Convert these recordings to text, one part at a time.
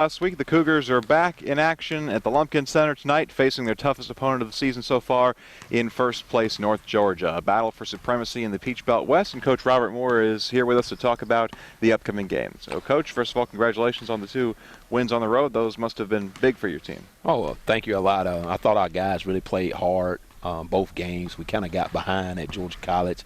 Last week, the Cougars are back in action at the Lumpkin Center tonight, facing their toughest opponent of the season so far in first place, North Georgia. A battle for supremacy in the Peach Belt West, and Coach Robert Moore is here with us to talk about the upcoming game. So, Coach, first of all, congratulations on the 2 wins on the road. Those must have been big for your team. Oh, well, thank you a lot. I thought our guys really played hard both games. We kind of got behind at Georgia College.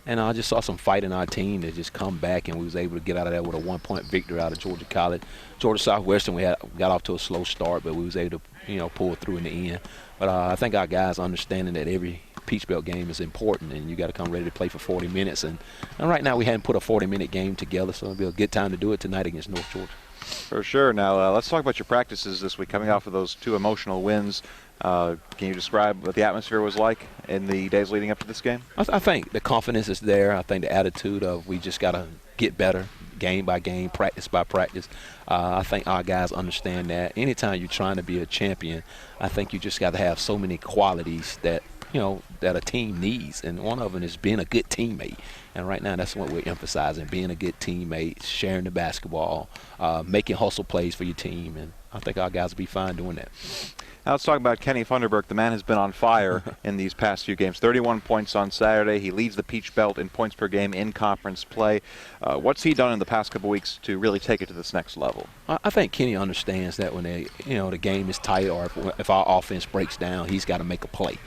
And I just saw some fight in our team that just come back, and we was able to get out of there with a 1-point victory out of Georgia College. Georgia Southwestern, we got off to a slow start, but we was able to, pull through in the end. But I think our guys understanding that every Peach Belt game is important, and you got to come ready to play for 40 minutes. And right now we hadn't put a 40-minute game together, so it'll be a good time to do it tonight against North Georgia. For sure. Now, let's talk about your practices this week, coming off of those 2 emotional wins. Can you describe what the atmosphere was like in the days leading up to this game? I think the confidence is there. I think the attitude of we just got to get better game by game, practice by practice. I think our guys understand that. Anytime you're trying to be a champion, I think you just got to have so many qualities that that a team needs, and one of them is being a good teammate. And right now, that's what we're emphasizing: being a good teammate, sharing the basketball, making hustle plays for your team. And I think our guys will be fine doing that. Now let's talk about Kenny Funderburk. The man has been on fire in these past few games. 31 points on Saturday. He leads the Peach Belt in points per game in conference play. What's he done in the past couple weeks to really take it to this next level? I think Kenny understands that when the game is tight, or if our offense breaks down, he's got to make a play.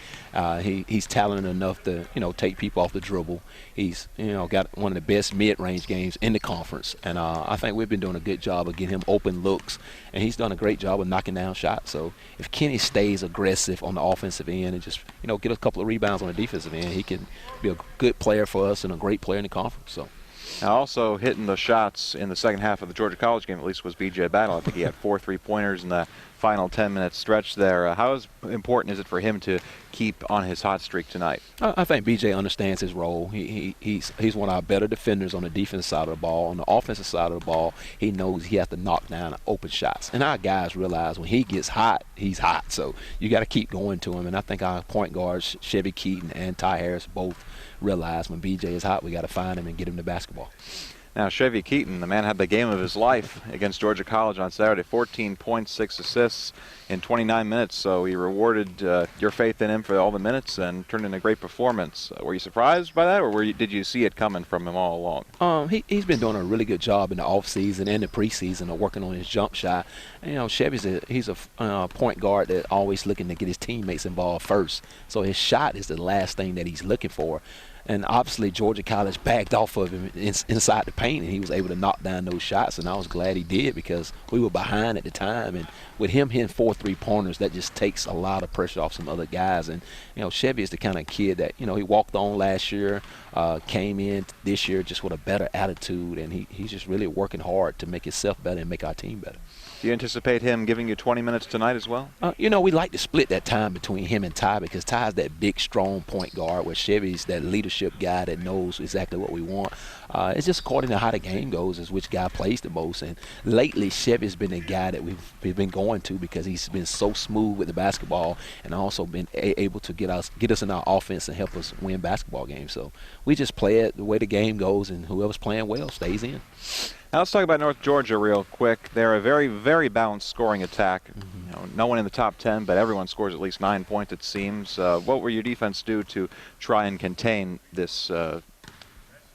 He's talented enough to take people off the dribble. He's got one of the best mid-range games in the conference, and I think we've been doing a good job of getting him open looks, and he's done a great job of knocking down shots. So if Kenny stays aggressive on the offensive end and just get a couple of rebounds on the defensive end, he can be a good player for us and a great player in the conference. So. And also hitting the shots in the second half of the Georgia College game, at least, was B.J. Battle. I think he had 4 3-pointers in the final 10-minute stretch there. How important is it for him to keep on his hot streak tonight? I think B.J. understands his role. He's one of our better defenders on the defensive side of the ball. On the offensive side of the ball, he knows he has to knock down open shots. And our guys realize when he gets hot, he's hot. So you got to keep going to him. And I think our point guards, Chevy Keaton and Ty Harris, both realize when B.J. is hot, we got to find him and get him the basketball. Now, Chevy Keaton, the man had the game of his life against Georgia College on Saturday, 14 points, 6 assists in 29 minutes. So he rewarded your faith in him for all the minutes and turned in a great performance. Were you surprised by that, or did you see it coming from him all along? He's been doing a really good job in the offseason and the preseason of working on his jump shot. And, Chevy's he's a point guard that always looking to get his teammates involved first. So his shot is the last thing that he's looking for. And obviously Georgia College backed off of him inside the paint, and he was able to knock down those shots. And I was glad he did, because we were behind at the time. And with him hitting 4 3-pointers, that just takes a lot of pressure off some other guys. And, Chevy is the kind of kid that, he walked on last year, came in this year just with a better attitude. And he's just really working hard to make himself better and make our team better. Do you anticipate him giving you 20 minutes tonight as well? We like to split that time between him and Ty, because Ty's that big, strong point guard, where Chevy's that leadership guy that knows exactly what we want. It's just according to how the game goes is which guy plays the most. And lately, Chevy's been the guy that we've been going to, because he's been so smooth with the basketball and also been able to get us in our offense and help us win basketball games. So we just play it the way the game goes, and whoever's playing well stays in. Now let's talk about North Georgia real quick. They're a very, very balanced scoring attack. No one in the top 10, but everyone scores at least 9 points, it seems. What will your defense do to try and contain this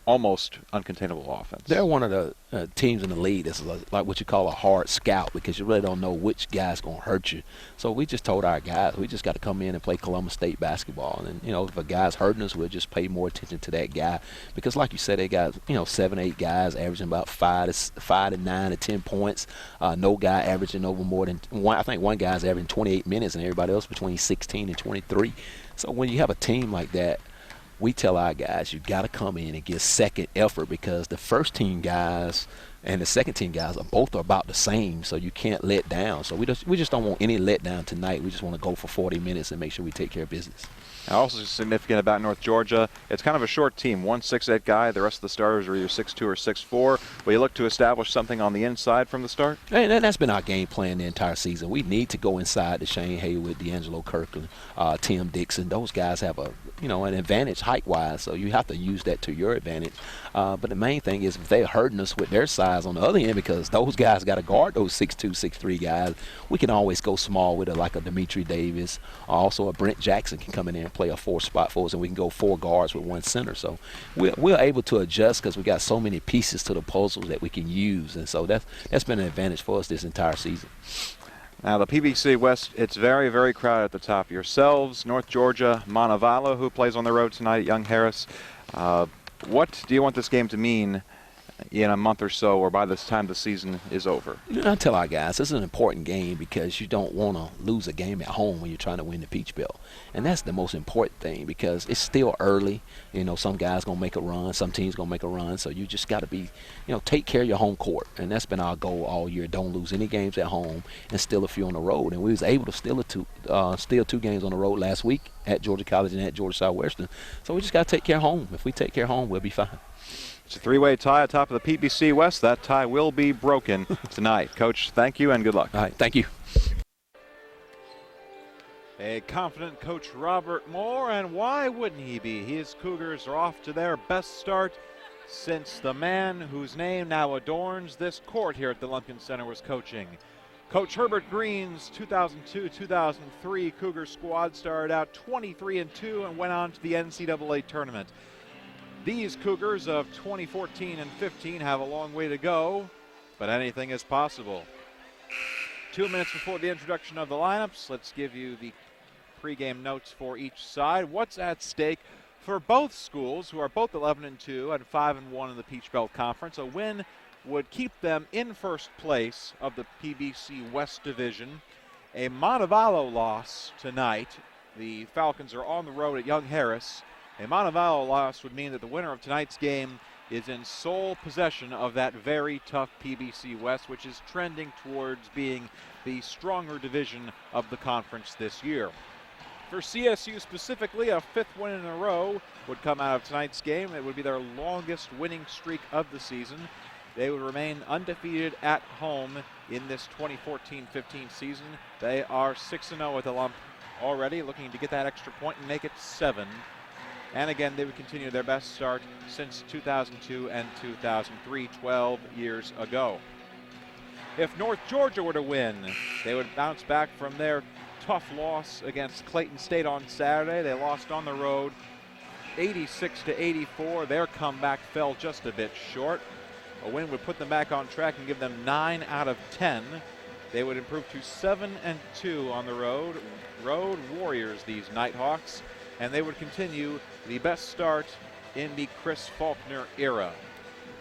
almost uncontainable offense? They're one of the teams in the league that's like what you call a hard scout, because you really don't know which guy's going to hurt you. So we just told our guys we just got to come in and play Columbus State basketball. And, if a guy's hurting us, we'll just pay more attention to that guy. Because like you said, they got, 7, 8 guys averaging about 5 to 9 to 10 points. No guy averaging over more than one. I think one guy's averaging 28 minutes and everybody else between 16 and 23. So when you have a team like that, we tell our guys, you got to come in and give second effort, because the first team guys and the second team guys are both about the same, so you can't let down. So we just don't want any letdown tonight. We just want to go for 40 minutes and make sure we take care of business. And also significant about North Georgia, it's kind of a short team, 1 6'8" guy. The rest of the starters are either 6'2" or 6'4". Will you look to establish something on the inside from the start? And that's been our game plan the entire season. We need to go inside to Shane Haywood, D'Angelo Kirkland, Tim Dixon. Those guys have an advantage height-wise, so you have to use that to your advantage. But the main thing is if they're hurting us with their size, size on the other end because those guys got to guard those 6'2", 6'3" guys. We can always go small with like a Dimitri Davis. Also, a Brent Jackson can come in there and play a 4 spot for us, and we can go 4 guards with 1 center. So we're able to adjust because we got so many pieces to the puzzle that we can use, and so that's been an advantage for us this entire season. Now, the PBC West, it's very, very crowded at the top. Yourselves, North Georgia, Montevallo, who plays on the road tonight at Young Harris. What do you want this game to mean in a month or so, or by this time the season is over? I tell our guys this is an important game because you don't want to lose a game at home when you're trying to win the Peach Belt, and that's the most important thing because it's still early. Some guys gonna make a run, some teams gonna make a run, so you just got to be, take care of your home court, and that's been our goal all year. Don't lose any games at home and steal a few on the road, and we was able to steal 2 games on the road last week at Georgia College and at Georgia Southwestern. So we just got to take care of home. If we take care of home, we'll be fine. It's a 3-way tie atop of the PBC West. That tie will be broken tonight. Coach, thank you and good luck. All right, thank you. A confident Coach Robert Moore, and why wouldn't he be? His Cougars are off to their best start since the man whose name now adorns this court here at the Lumpkin Center was coaching. Coach Herbert Green's 2002-2003 Cougar squad started out 23-2 and went on to the NCAA tournament. These Cougars of 2014 and 15 have a long way to go, but anything is possible. 2 minutes before the introduction of the lineups, let's give you the pregame notes for each side. What's at stake for both schools, who are both 11-2 and 5-1 in the Peach Belt Conference? A win would keep them in first place of the PBC West Division. A Montevallo loss tonight. The Falcons are on the road at Young Harris. A Montevallo loss would mean that the winner of tonight's game is in sole possession of that very tough PBC West, which is trending towards being the stronger division of the conference this year. For CSU specifically, a 5th win in a row would come out of tonight's game. It would be their longest winning streak of the season. They would remain undefeated at home in this 2014-15 season. They are 6-0 at the Lump already, looking to get that extra point and make it 7. And again, they would continue their best start since 2002 and 2003, 12 years ago. If North Georgia were to win, they would bounce back from their tough loss against Clayton State on Saturday. They lost on the road 86-84. Their comeback fell just a bit short. A win would put them back on track and give them 9 out of 10. They would improve to 7-2 on the road. Road warriors, these Nighthawks. And they would continue the best start in the Chris Faulkner era.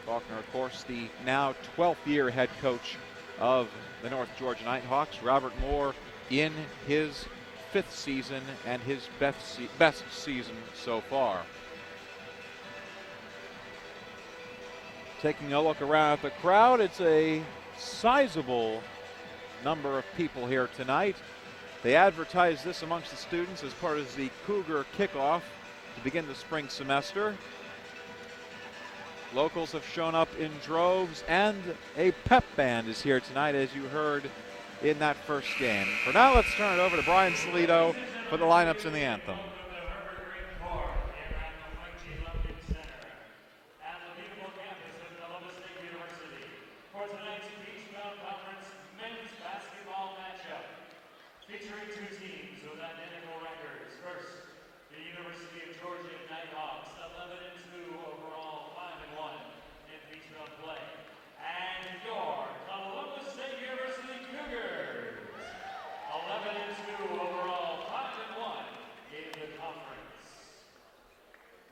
Faulkner, of course, the now 12th year head coach of the North Georgia Nighthawks. Robert Moore in his 5th season and his best season so far. Taking a look around at the crowd, it's a sizable number of people here tonight. They advertised this amongst the students as part of the Cougar kickoff to begin the spring semester. Locals have shown up in droves, and a pep band is here tonight, as you heard in that first game. For now, let's turn it over to Brian Salito for the lineups and the anthem. Featuring 2 teams with identical records. First, the University of Georgia Nighthawks, 11-2 overall, 5-1 in Peach Belt play. And your Columbus State University Cougars, 11-2 overall, 5-1 in the conference.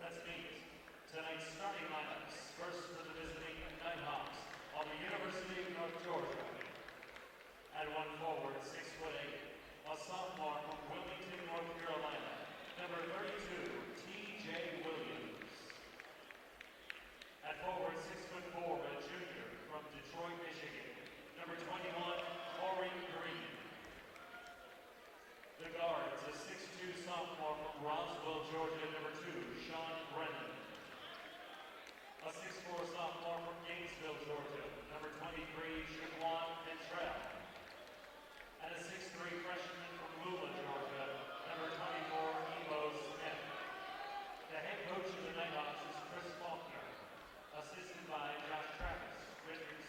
Let's meet tonight's starting lineups. First for the visiting Nighthawks on the University of North Georgia. At 1 forward, 6'8". A sophomore from Wilmington, North Carolina, number 32, T.J. Williams. At forward, 6'4", a junior from Detroit, Michigan, number 21, Corey Green. The guards, a 6'2" sophomore from Roswell, Georgia, number 2, Sean Brennan. A 6'4" sophomore from Gainesville, Georgia, number 23, Shaquan Ventrell. And a 6'3" freshman from Lula, Georgia, number 24, Evo Smith. The head coach of the Nighthawks is Chris Faulkner, assisted by Josh Travis, Richard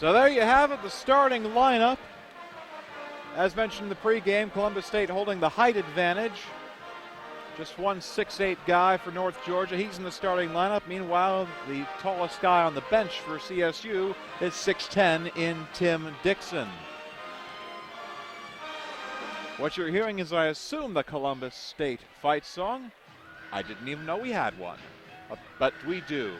So there you have it, the starting lineup. As mentioned in the pregame, Columbus State holding the height advantage. Just one 6'8" guy for North Georgia. He's in the starting lineup. Meanwhile, the tallest guy on the bench for CSU is 6'10" in Tim Dixon. What you're hearing is, I assume, the Columbus State fight song. I didn't even know we had one, but we do.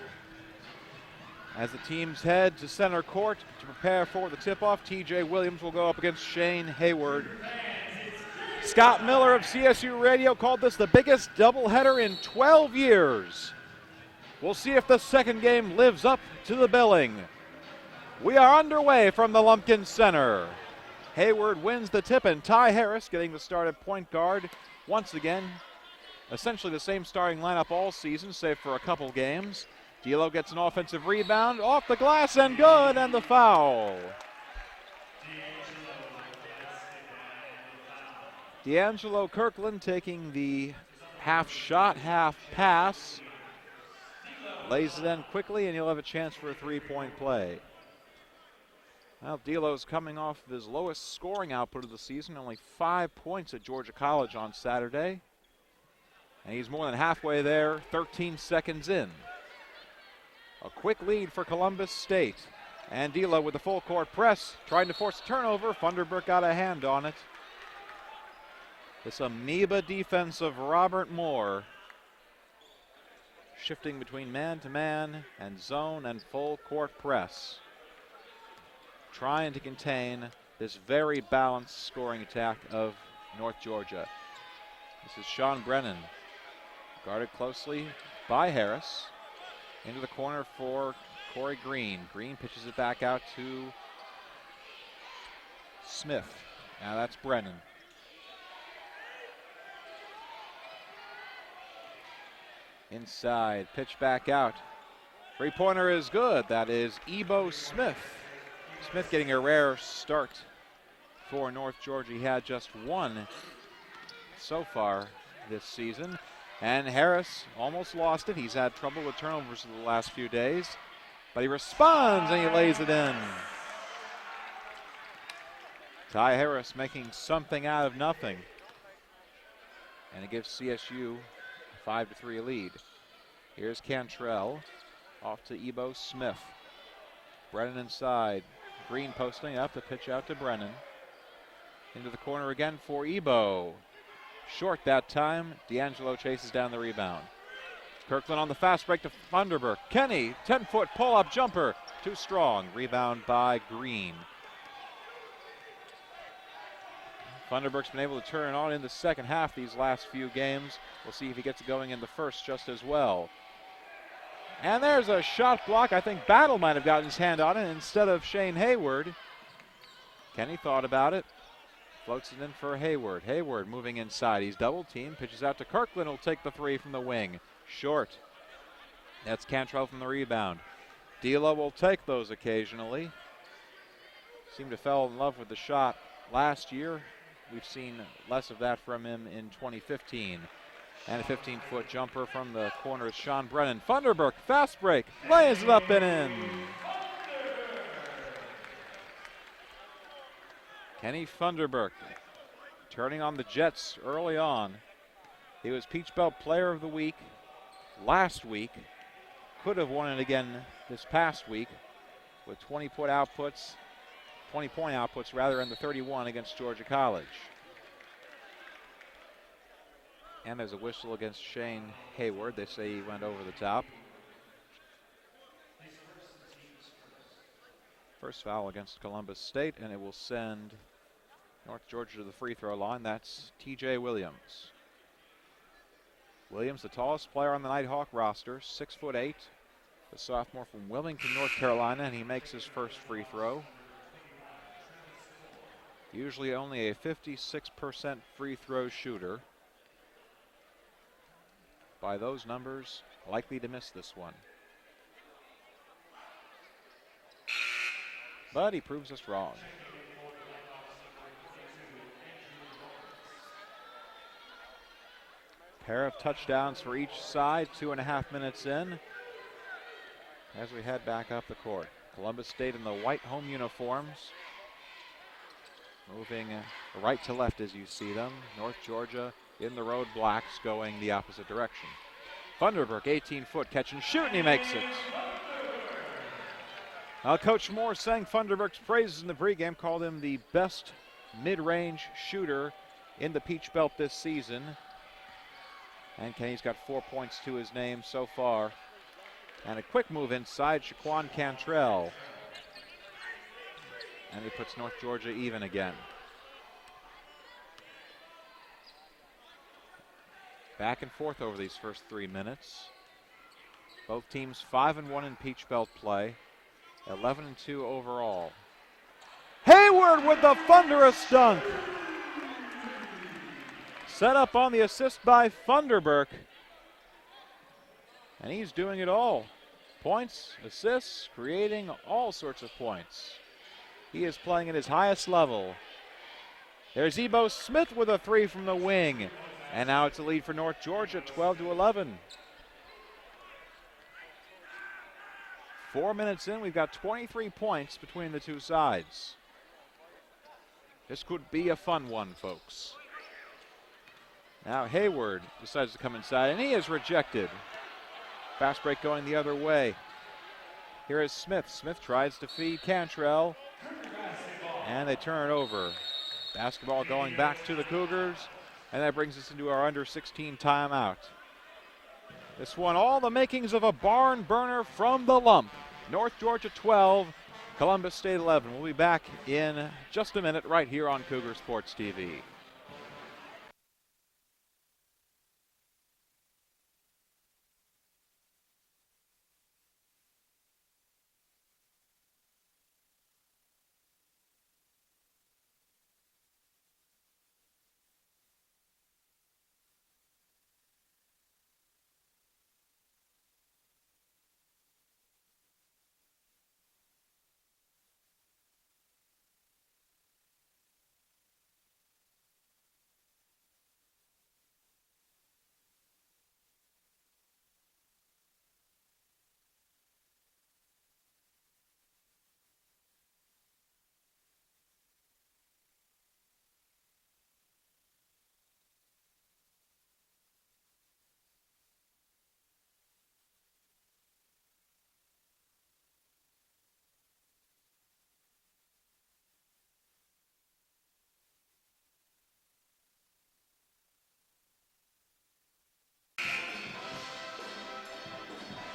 As the teams head to center court to prepare for the tip-off, TJ Williams will go up against Shane Hayward. Scott Miller of CSU Radio called this the biggest doubleheader in 12 years. We'll see if the second game lives up to the billing. We are underway from the Lumpkin Center. Hayward wins the tip, and Ty Harris getting the start at point guard once again. Essentially the same starting lineup all season, save for a couple games. D'Lo gets an offensive rebound, off the glass and good, and the foul. D'Angelo Kirkland taking the half shot, half pass. Lays it in quickly, and he'll have a chance for a three-point play. Well, D'Lo's coming off of his lowest scoring output of the season, only 5 points at Georgia College on Saturday. And he's more than halfway there, 13 seconds in. A quick lead for Columbus State. And D'Lo with the full court press, trying to force a turnover. Funderburk got a hand on it. This amoeba defense of Robert Moore. Shifting between man-to-man and zone and full court press. Trying to contain this very balanced scoring attack of North Georgia. This is Sean Brennan. Guarded closely by Harris. Into the corner for Corey Green. Green pitches it back out to Smith. Now that's Brennan. Inside, pitch back out. Three-pointer is good. That is Ebo Smith. Smith getting a rare start for North Georgia. He had just one so far this season. And Harris almost lost it. He's had trouble with turnovers in the last few days. But he responds and he lays it in. Ty Harris making something out of nothing. And it gives CSU a 5-3 lead. Here's Cantrell. Off to Ebo Smith. Brennan inside. Green posting up, the pitch out to Brennan. Into the corner again for Ebo. Short that time. D'Angelo chases down the rebound. Kirkland on the fast break to Funderburk. Kenny, 10-foot pull-up jumper. Too strong. Rebound by Green. Funderburk's been able to turn it on in the second half these last few games. We'll see if he gets it going in the first just as well. And there's a shot block. I think Battle might have gotten his hand on it instead of Shane Hayward. Kenny thought about it. Floats it in for Hayward. Hayward moving inside. He's double teamed. Pitches out to Kirkland. Will take the three from the wing. Short. That's Cantrell from the rebound. D'Lo will take those occasionally. Seemed to fell in love with the shot last year. We've seen less of that from him in 2015. And a 15-foot jumper from the corner is Sean Brennan. Funderburk, fast break, lays it up and in. Kenny Funderburk turning on the Jets early on. He was Peach Belt Player of the Week last week. Could have won it again this past week with 20-point outputs rather, in the 31 against Georgia College. And there's a whistle against Shane Hayward. They say he went over the top. First foul against Columbus State, and it will send North Georgia to the free throw line. That's TJ Williams. Williams, the tallest player on the Nighthawk roster, 6'8", the sophomore from Wilmington, North Carolina, and he makes his first free throw. Usually only a 56% free throw shooter. By those numbers, likely to miss this one. But he proves us wrong. Pair of touchdowns for each side, 2.5 minutes in, as we head back up the court. Columbus State in the white home uniforms. Moving right to left as you see them. North Georgia in the road blacks going the opposite direction. Funderburk, 18-foot catch and shoot, and he makes it. Coach Moore sang Funderburk's praises in the pregame, called him the best mid-range shooter in the Peach Belt this season. And Kenny's got 4 points to his name so far. And a quick move inside, Shaquan Cantrell. And he puts North Georgia even again. Back and forth over these first 3 minutes. Both teams 5-1 in Peach Belt play, 11-2 overall. Hayward with the thunderous dunk. Set up on the assist by Funderburk. And he's doing it all. Points, assists, creating all sorts of points. He is playing at his highest level. There's Ebo Smith with a three from the wing. And now it's a lead for North Georgia, 12-11. 4 minutes in, we've got 23 points between the two sides. This could be a fun one, folks. Now Hayward decides to come inside, and he is rejected. Fast break going the other way. Here is Smith. Smith tries to feed Cantrell, and they turn it over. Basketball going back to the Cougars, and that brings us into our under 16 timeout. This one, all the makings of a barn burner from the lump. North Georgia 12, Columbus State 11. We'll be back in just a minute right here on Cougar Sports TV.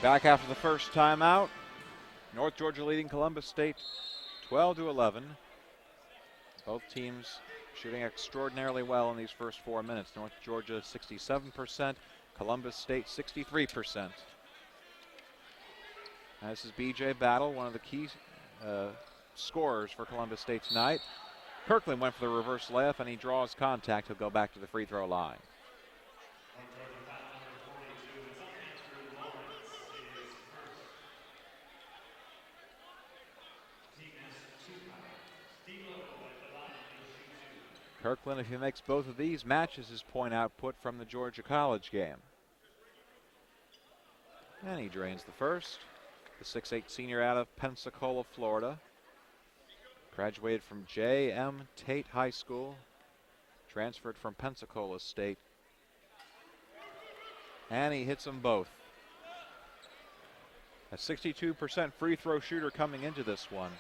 Back after the first timeout. North Georgia leading Columbus State 12-11. Both teams shooting extraordinarily well in these first 4 minutes. North Georgia 67%, Columbus State 63%. And this is BJ Battle, one of the key scorers for Columbus State tonight. Kirkland went for the reverse layup, and he draws contact. He'll go back to the free throw line. Kirkland, if he makes both of these, matches his point output from the Georgia College game. And he drains the first. The 6'8 senior out of Pensacola, Florida. Graduated from J.M. Tate High School. Transferred from Pensacola State. And he hits them both. A 62% free throw shooter coming into this one.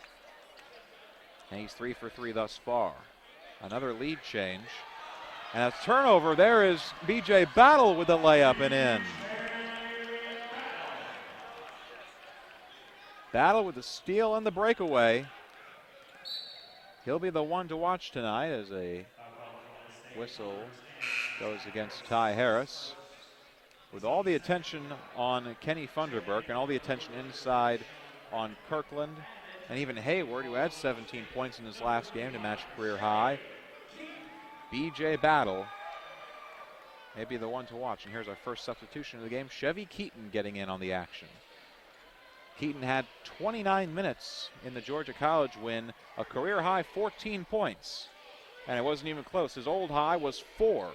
And he's 3 for 3 thus far. Another lead change. And a turnover. There is BJ Battle with the layup and in. Battle with the steal and the breakaway. He'll be the one to watch tonight as a whistle goes against Ty Harris. With all the attention on Kenny Funderburk and all the attention inside on Kirkland and even Hayward, who had 17 points in his last game to match career high. BJ Battle may be the one to watch. And here's our first substitution of the game. Chevy Keaton getting in on the action. Keaton had 29 minutes in the Georgia College win, a career high 14 points. And it wasn't even close. His old high was 4.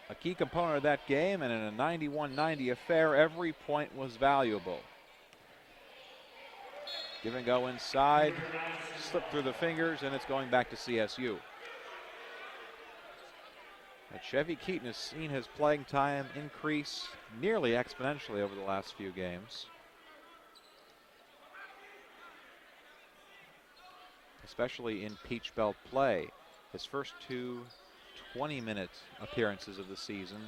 A key component of that game, and in a 91-90 affair, every point was valuable. Give and go inside, slip through the fingers, and it's going back to CSU. But Chevy Keaton has seen his playing time increase nearly exponentially over the last few games, especially in Peach Belt play. His first two 20-minute appearances of the season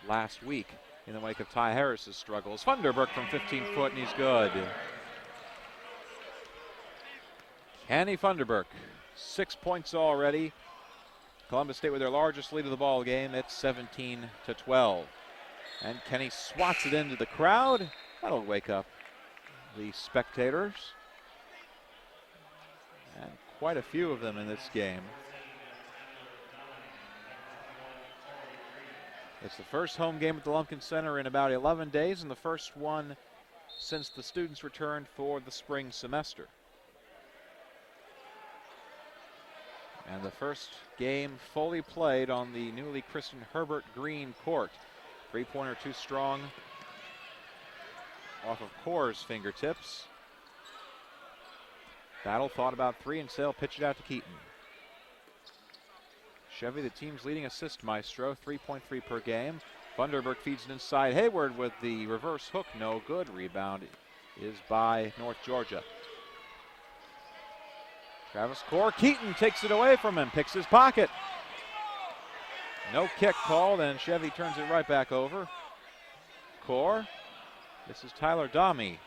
last week in the wake of Ty Harris's struggles. Funderburk from 15 foot, and he's good. Kenny Funderburk, 6 points already. Columbus State with their largest lead of the ball game. It's 17-12. And Kenny swats it into the crowd. That'll wake up the spectators. And quite a few of them in this game. It's the first home game at the Lumpkin Center in about 11 days, and the first one since the students returned for the spring semester. And the first game fully played on the newly christened Herbert Green court. Three-pointer too strong off of Core's fingertips. Battle thought about three, and Sale pitched it out to Keaton. Chevy, the team's leading assist maestro, 3.3 per game. Funderburk feeds it inside. Hayward with the reverse hook, no good. Rebound is by North Georgia. Travis Core, Keaton takes it away from him, picks his pocket. No kick called, and Chevy turns it right back over. Core, this is Tyler Domi.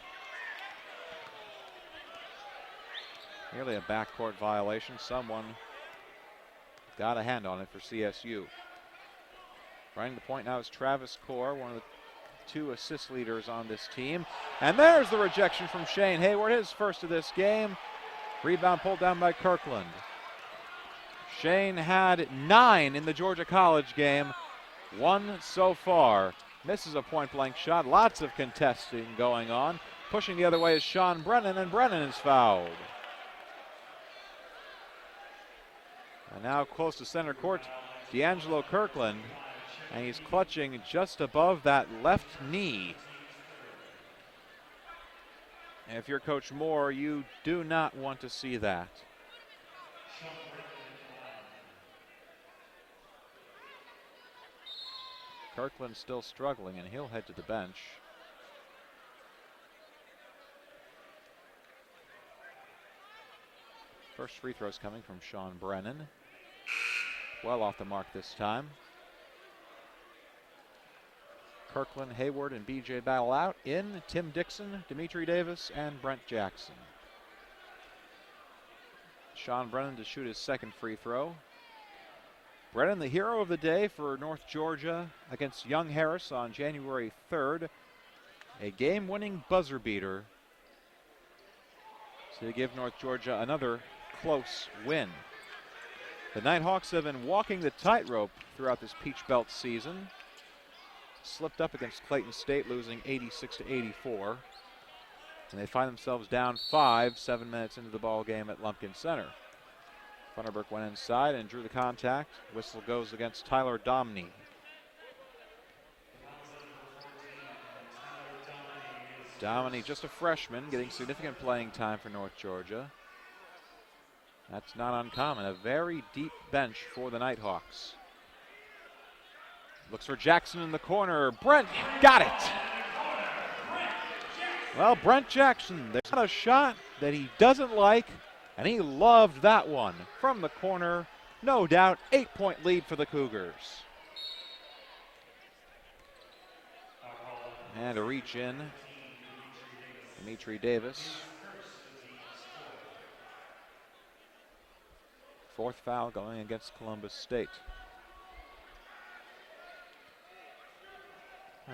Nearly a backcourt violation. Someone got a hand on it for CSU. Running the point now is Travis Core, one of the two assist leaders on this team. And there's the rejection from Shane Hayward, his first of this game. Rebound pulled down by Kirkland. Shane had 9 in the Georgia College game, 1 so far. Misses a point-blank shot, lots of contesting going on. Pushing the other way is Sean Brennan, and Brennan is fouled. And now close to center court, D'Angelo Kirkland, and he's clutching just above that left knee. And if you're Coach Moore, you do not want to see that. Kirkland still struggling, and he'll head to the bench. First free throw's coming from Sean Brennan. Well off the mark this time. Kirkland, Hayward, and BJ battle out. In, Tim Dixon, Dimitri Davis, and Brent Jackson. Sean Brennan to shoot his second free throw. Brennan, the hero of the day for North Georgia against Young Harris on January 3rd. A game-winning buzzer beater to give North Georgia another close win. The Nighthawks have been walking the tightrope throughout this Peach Belt season. Slipped up against Clayton State, losing 86-84. And they find themselves down 5, 7 minutes into the ball game at Lumpkin Center. Funderburk went inside and drew the contact. Whistle goes against Tyler Domney. Domney, just a freshman, getting significant playing time for North Georgia. That's not uncommon. A very deep bench for the Nighthawks. Looks for Jackson in the corner. Brent got it. Well, Brent Jackson, there's not a shot that he doesn't like, and he loved that one from the corner. No doubt, 8-point lead for the Cougars. And a reach in. Dimitri Davis. Fourth foul going against Columbus State.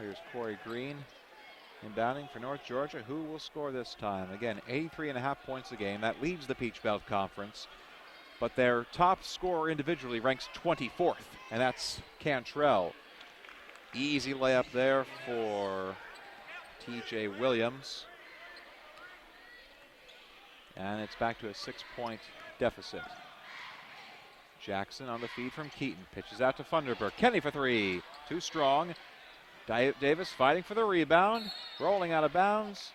Here's Corey Green inbounding for North Georgia. Who will score this time? Again, 83.5 points a game. That leads the Peach Belt Conference. But their top scorer individually ranks 24th, and that's Cantrell. Easy layup there for T.J. Williams. And it's back to a 6-point deficit. Jackson on the feed from Keaton. Pitches out to Funderburk. Kenny for three. Too strong. Davis fighting for the rebound. Rolling out of bounds.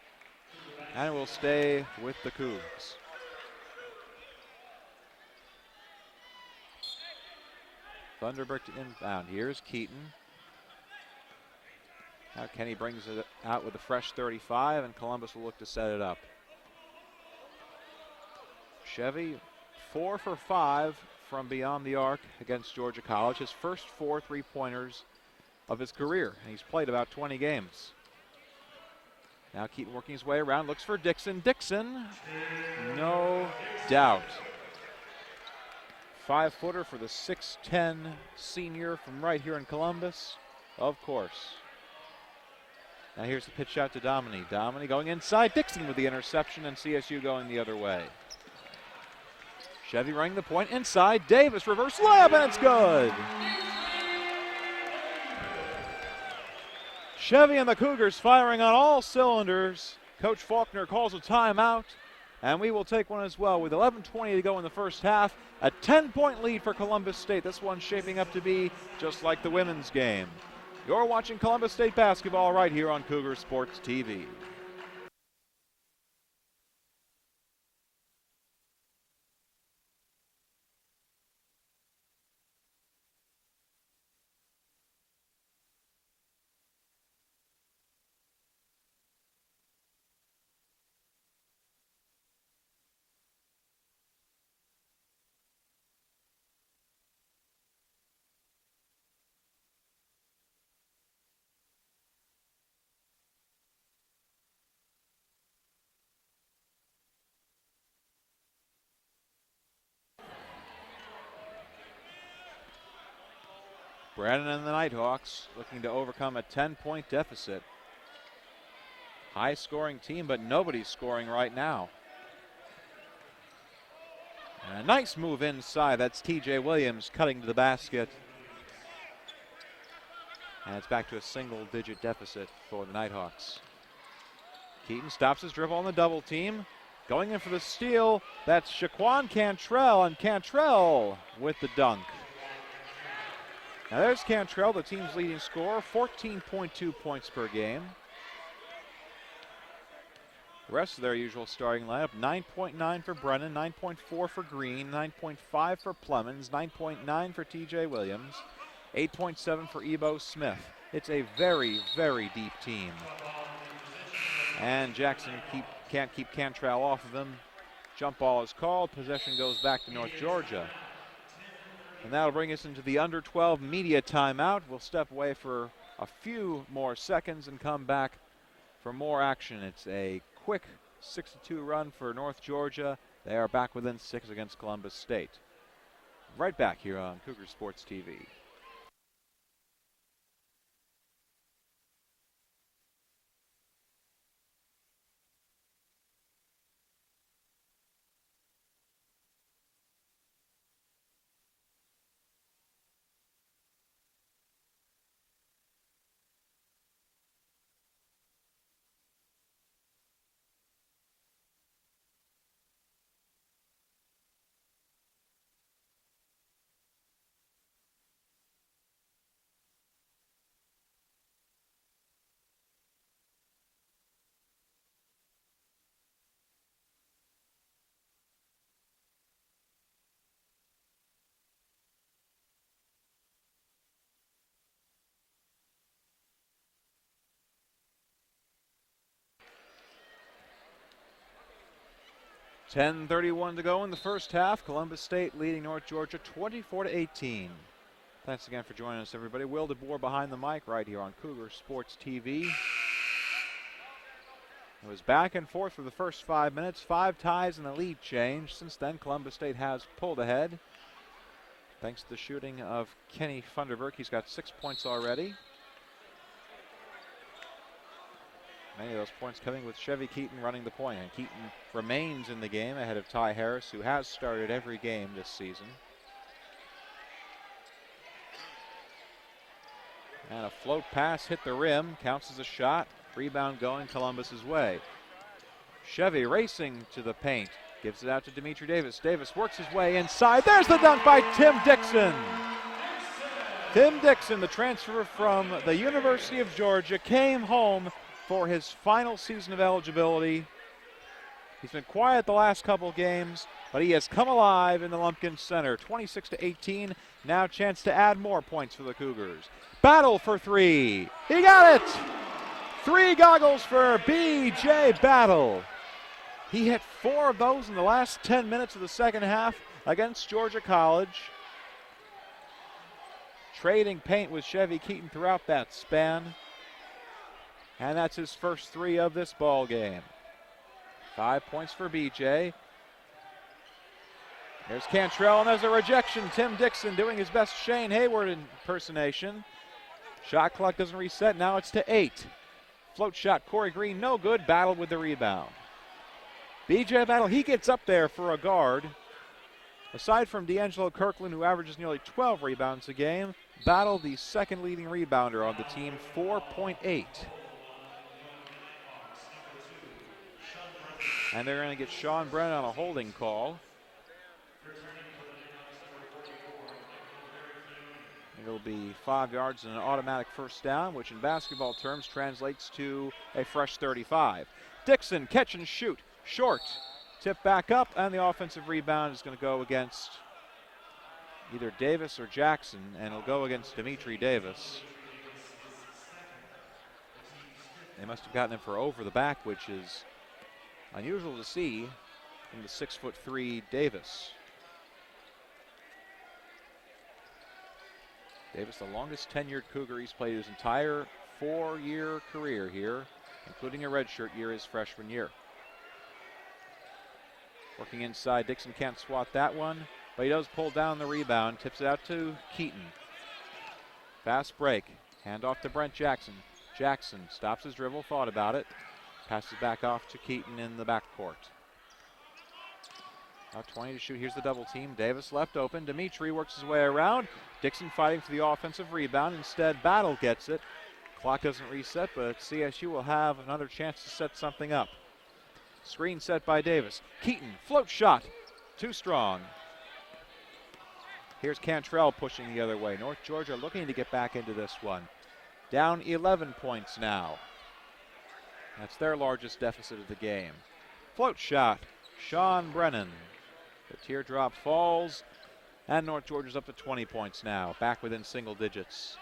and will stay with the Cougs. Thunderbird to inbound. Here's Keaton. Now Kenny brings it out with a fresh 35, and Columbus will look to set it up. Chevy 4 for 5 from beyond the arc against Georgia College. His first 4 3-pointers of his career, and he's played about 20 games. Now Keaton working his way around, looks for Dixon. Dixon, no doubt. 5-footer for the 6'10 senior from right here in Columbus, of course. Now here's the pitch out to Dominy. Dominy going inside. Dixon with the interception, and CSU going the other way. Chevy running the point inside. Davis reverse layup, and it's good. Chevy and the Cougars firing on all cylinders. Coach Faulkner calls a timeout, and we will take one as well with 11:20 to go in the first half. A 10-point lead for Columbus State. This one's shaping up to be just like the women's game. You're watching Columbus State basketball right here on Cougar Sports TV. Brandon and the Nighthawks looking to overcome a 10-point deficit. High-scoring team, but nobody's scoring right now. And a nice move inside. That's TJ Williams cutting to the basket. And it's back to a single-digit deficit for the Nighthawks. Keaton stops his dribble on the double team. Going in for the steal, that's Shaquan Cantrell, and Cantrell with the dunk. Now there's Cantrell, the team's leading scorer, 14.2 points per game. The rest of their usual starting lineup, 9.9 for Brennan, 9.4 for Green, 9.5 for Plemons, 9.9 for TJ Williams, 8.7 for Ebo Smith. It's a very, very deep team. And Jackson can't keep Cantrell off of him. Jump ball is called, possession goes back to North Georgia. And that'll bring us into the under 12 media timeout. We'll step away for a few more seconds and come back for more action. It's a quick 6-2 run for North Georgia. They are back within 6 against Columbus State. Right back here on Cougar Sports TV. .31 to go in the first half. Columbus State leading North Georgia 24-18. Thanks again for joining us, everybody. Will DeBoer behind the mic right here on Cougar Sports TV. It was back and forth for the first 5 minutes. 5 ties and a lead change. Since then, Columbus State has pulled ahead. Thanks to the shooting of Kenny Funderburk. He's got 6 points already. Many of those points coming with Chevy Keaton running the point. And Keaton remains in the game ahead of Ty Harris, who has started every game this season. And a float pass hit the rim, counts as a shot. Rebound going Columbus's way. Chevy racing to the paint, gives it out to Dimitri Davis. Davis works his way inside. There's the dunk by Tim Dixon. Tim Dixon, the transfer from the University of Georgia, came home for his final season of eligibility He's been quiet the last couple games, but he has come alive in the Lumpkin Center. 26-18. Now chance to add more points for the Cougars. Battle for three. He got it! 3 goggles for B.J. Battle. He hit 4 of those in the last 10 minutes of the second half against Georgia College. Trading paint with Chevy Keaton throughout that span. And that's his first 3 of this ball game. 5 points for BJ. There's Cantrell, and there's a rejection. Tim Dixon doing his best Shane Hayward impersonation. Shot clock doesn't reset. Now it's to 8. Float shot, Corey Green, no good. Battle with the rebound. BJ Battle, he gets up there for a guard. Aside from D'Angelo Kirkland, who averages nearly 12 rebounds a game, Battle, the second leading rebounder on the team, 4.8. And they're going to get Sean Brennan on a holding call. It'll be 5 yards and an automatic first down, which in basketball terms translates to a fresh 35. Dixon, catch and shoot, short. Tip back up, and the offensive rebound is going to go against either Davis or Jackson, and it'll go against Dimitri Davis. They must have gotten him for over the back, which is unusual to see from the 6'3" Davis. Davis, the longest tenured Cougar. He's played his entire 4-year career here, including a redshirt year his freshman year. Working inside, Dixon can't swat that one, but he does pull down the rebound, tips it out to Keaton. Fast break, hand off to Brent Jackson. Jackson stops his dribble, thought about it, passes back off to Keaton in the backcourt. Now 20 to shoot. Here's the double team. Davis left open. Dimitri works his way around. Dixon fighting for the offensive rebound. Instead, Battle gets it. Clock doesn't reset, but CSU will have another chance to set something up. Screen set by Davis. Keaton, float shot. Too strong. Here's Cantrell pushing the other way. North Georgia looking to get back into this one. Down 11 points now. That's their largest deficit of the game. Float shot, Sean Brennan. The teardrop falls, and North Georgia's up to 20 points now, back within single digits.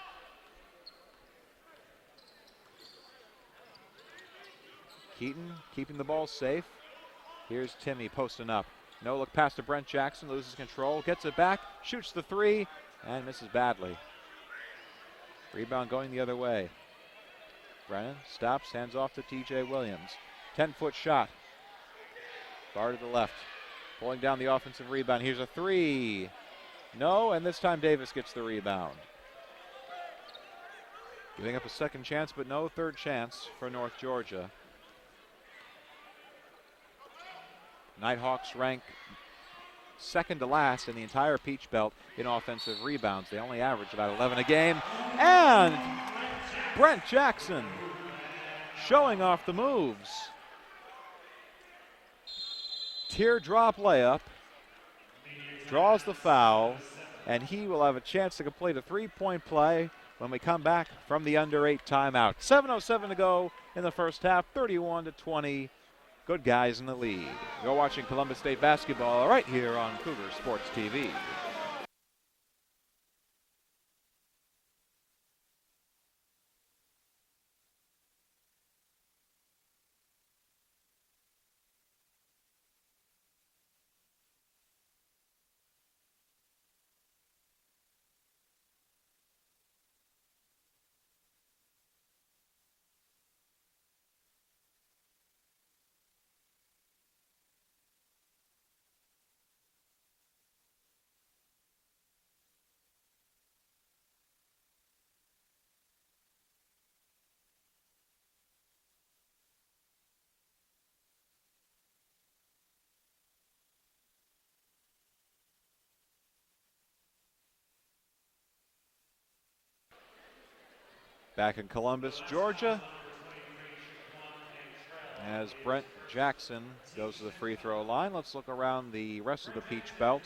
Keaton keeping the ball safe. Here's Timmy posting up. No look pass to Brent Jackson, loses control, gets it back, shoots the 3, and misses badly. Rebound going the other way. Brennan stops, hands off to TJ Williams. 10-foot shot. Far to the left. Pulling down the offensive rebound. Here's a 3. No, and this time Davis gets the rebound. Giving up a second chance, but no third chance for North Georgia. Nighthawks rank second to last in the entire Peach Belt in offensive rebounds. They only average about 11 a game. And Brent Jackson showing off the moves. Teardrop layup, draws the foul, and he will have a chance to complete a 3-point play when we come back from the under 8 timeout. 7:07 to go in the first half, 31-20. Good guys in the lead. You're watching Columbus State basketball right here on Cougar Sports TV. Back in Columbus, Georgia, as Brent Jackson goes to the free throw line. Let's look around the rest of the Peach Belt.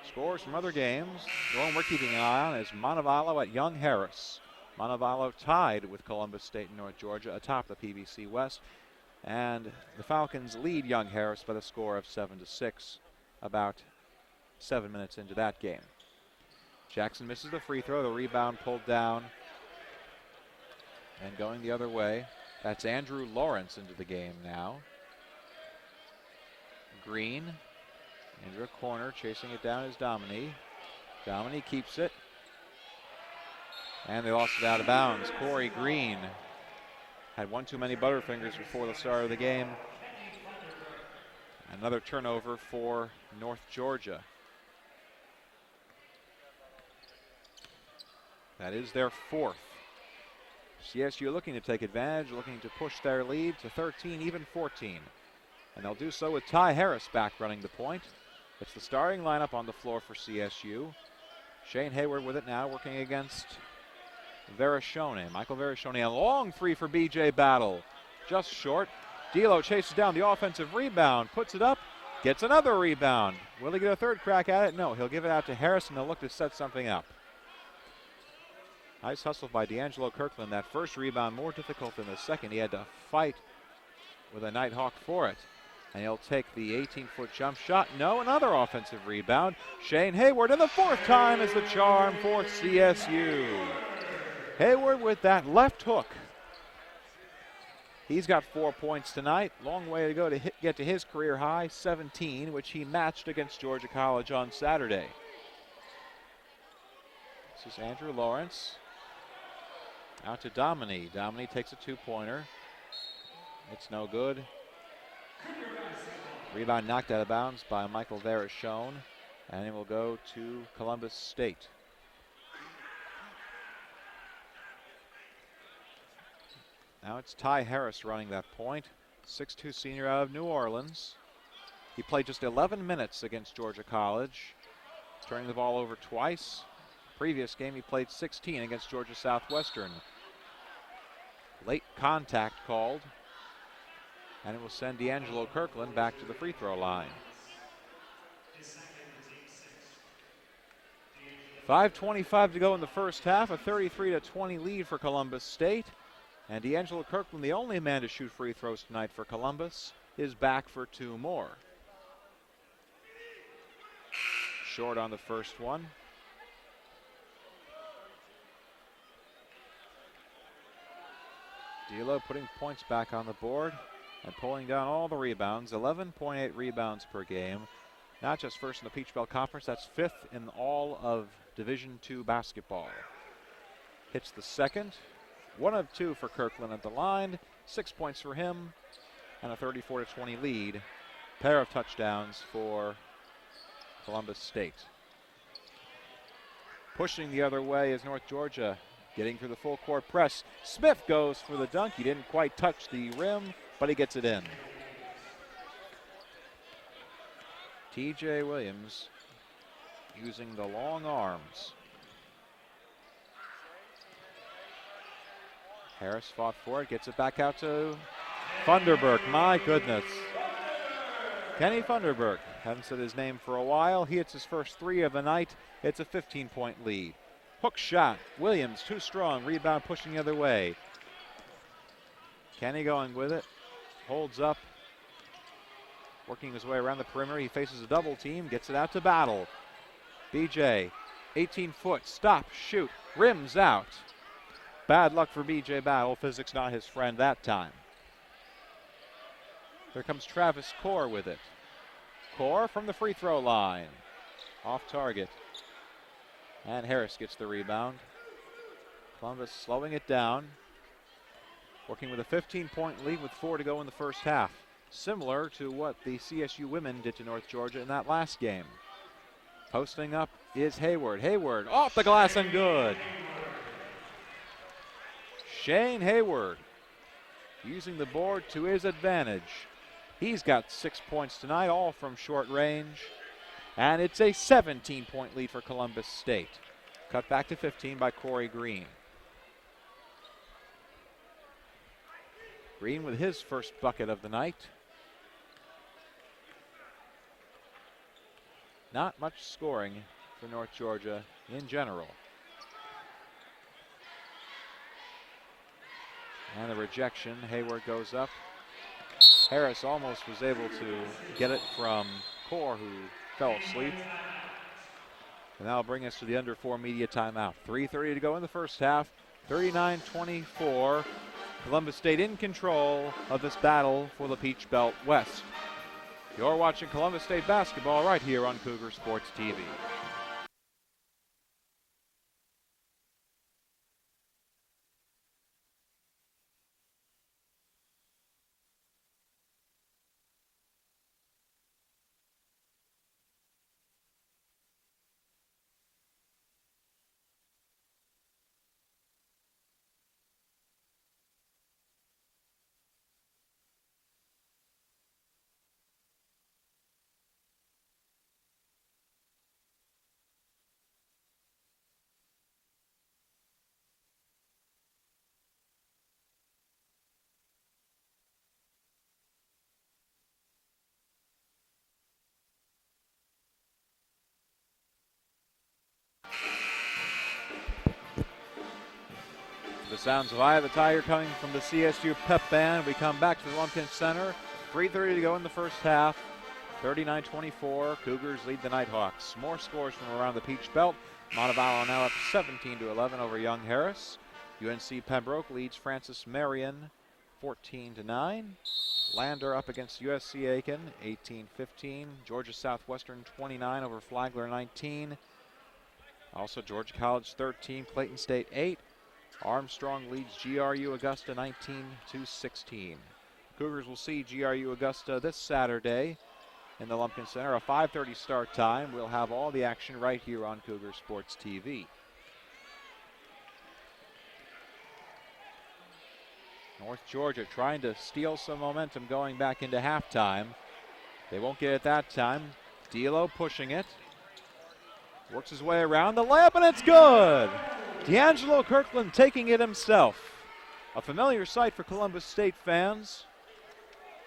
Scores from other games. The one we're keeping an eye on is Montevallo at Young Harris. Montevallo tied with Columbus State and North Georgia atop the PBC West. And the Falcons lead Young Harris by the score of 7-6 about 7 minutes into that game. Jackson misses the free throw, the rebound pulled down. And going the other way, that's Andrew Lawrence into the game now. Green into a corner, chasing it down is Dominy. Dominy keeps it. And they lost it out of bounds. Corey Green had one too many Butterfingers before the start of the game. Another turnover for North Georgia. That is their fourth. CSU looking to take advantage, looking to push their lead to 13, even 14. And they'll do so with Ty Harris back running the point. It's the starting lineup on the floor for CSU. Shane Hayward with it now, working against Verashone. Michael Verashone, a long three for BJ Battle. Just short. D'Lo chases down the offensive rebound, puts it up, gets another rebound. Will he get a third crack at it? No, he'll give it out to Harris, and they'll look to set something up. Nice hustle by D'Angelo Kirkland. That first rebound more difficult than the second. He had to fight with a Nighthawk for it. And he'll take the 18-foot jump shot. No, another offensive rebound. Shane Hayward, and the fourth time is the charm for CSU. Hayward with that left hook. He's got 4 points tonight. Long way to go to get to his career high, 17, which he matched against Georgia College on Saturday. This is Andrew Lawrence. Out to Dominy. Dominy takes a two-pointer. It's no good. Rebound knocked out of bounds by Michael Verashone, and it will go to Columbus State. Now it's Ty Harris running that point, 6'2" senior out of New Orleans. He played just 11 minutes against Georgia College, turning the ball over twice. Previous game he played 16 against Georgia Southwestern. Late contact called, and it will send D'Angelo Kirkland back to the free throw line. 5:25 to go in the first half, a 33-20 lead for Columbus State. And D'Angelo Kirkland, the only man to shoot free throws tonight for Columbus, is back for two more. Short on the first one. D'Lo putting points back on the board and pulling down all the rebounds. 11.8 rebounds per game. Not just first in the Peach Belt Conference, that's fifth in all of Division II basketball. Hits the second. 1 of 2 for Kirkland at the line. 6 points for him. And a 34-20 lead. Pair of touchdowns for Columbus State. Pushing the other way is North Georgia. Getting through the full court press. Smith goes for the dunk. He didn't quite touch the rim, but he gets it in. T.J. Williams using the long arms. Harris fought for it, gets it back out to Funderburk. My goodness. Kenny Funderburk. Haven't said his name for a while. He hits his first three of the night. It's a 15-point lead. Hook shot. Williams too strong. Rebound pushing the other way. Kenny going with it. Holds up. Working his way around the perimeter. He faces a double team. Gets it out to Battle. BJ. 18-foot. Stop. Shoot. Rims out. Bad luck for BJ Battle. Physics not his friend that time. Here comes Travis Core with it. Core from the free throw line. Off target. And Harris gets the rebound. Columbus slowing it down. Working with a 15-point lead with 4 to go in the first half. Similar to what the CSU women did to North Georgia in that last game. Posting up is Hayward. Hayward off the glass and good. Shane Hayward using the board to his advantage. He's got 6 points tonight, all from short range. And it's a 17-point lead for Columbus State. Cut back to 15 by Corey Green. Green with his first bucket of the night. Not much scoring for North Georgia in general. And the rejection. Hayward goes up. Harris almost was able to get it from Core, who fell asleep. And that'll bring us to the under 4 media timeout. 3:30 to go in the first half. 39-24. Columbus State in control of this battle for the Peach Belt West. You're watching Columbus State basketball right here on Cougar Sports TV. The sounds of Eye of the Tiger coming from the CSU pep band. We come back to the Lumpkin Center. 3:30 to go in the first half. 39-24. Cougars lead the Nighthawks. More scores from around the Peach Belt. Montevallo now up 17-11 over Young Harris. UNC Pembroke leads Francis Marion 14-9. Lander up against USC Aiken 18-15. Georgia Southwestern 29 over Flagler 19. Also Georgia College 13, Clayton State 8. Armstrong leads GRU Augusta 19-16. Cougars will see GRU Augusta this Saturday in the Lumpkin Center. A 5:30 start time. We'll have all the action right here on Cougar Sports TV. North Georgia trying to steal some momentum going back into halftime. They won't get it that time. D'Lo pushing it. Works his way around the layup, and it's good! D'Angelo Kirkland taking it himself. A familiar sight for Columbus State fans.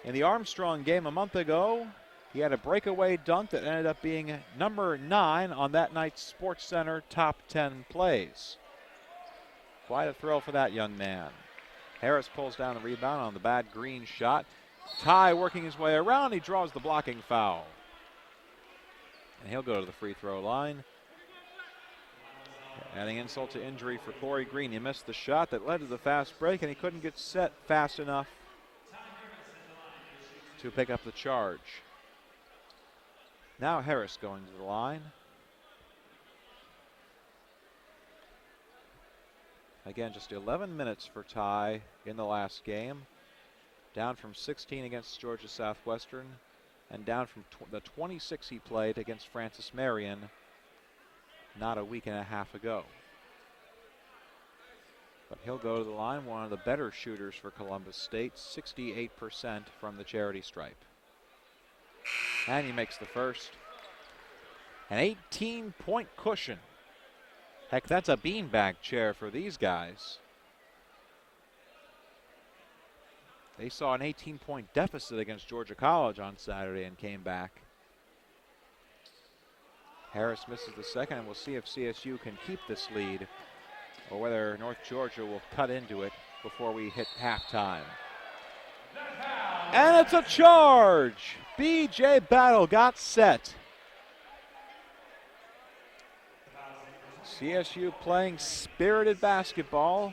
In the Armstrong game a month ago, he had a breakaway dunk that ended up being number 9 on that night's SportsCenter top 10 plays. Quite a thrill for that young man. Harris pulls down the rebound on the bad Green shot. Ty working his way around, he draws the blocking foul. And he'll go to the free throw line. Adding insult to injury for Corey Green. He missed the shot that led to the fast break, and he couldn't get set fast enough to pick up the charge. Now Harris going to the line. Again, just 11 minutes for Ty in the last game. Down from 16 against Georgia Southwestern, and down from the 26 he played against Francis Marion not a week and a half ago. But he'll go to the line, one of the better shooters for Columbus State, 68% from the charity stripe. And he makes the first. An 18-point cushion. Heck, that's a beanbag chair for these guys. They saw an 18-point deficit against Georgia College on Saturday and came back. Harris misses the second, and we'll see if CSU can keep this lead or whether North Georgia will cut into it before we hit halftime. And it's a charge! B.J. Battle got set. CSU playing spirited basketball.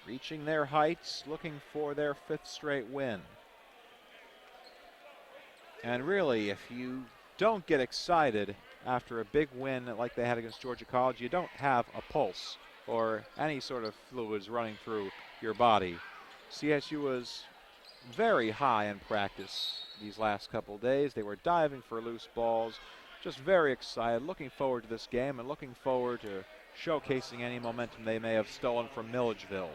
Reaching their heights, looking for their 5th straight win. And really, if you don't get excited after a big win like they had against Georgia College, you don't have a pulse or any sort of fluids running through your body. CSU was very high in practice these last couple days. They were diving for loose balls, just very excited, looking forward to this game and looking forward to showcasing any momentum they may have stolen from Milledgeville.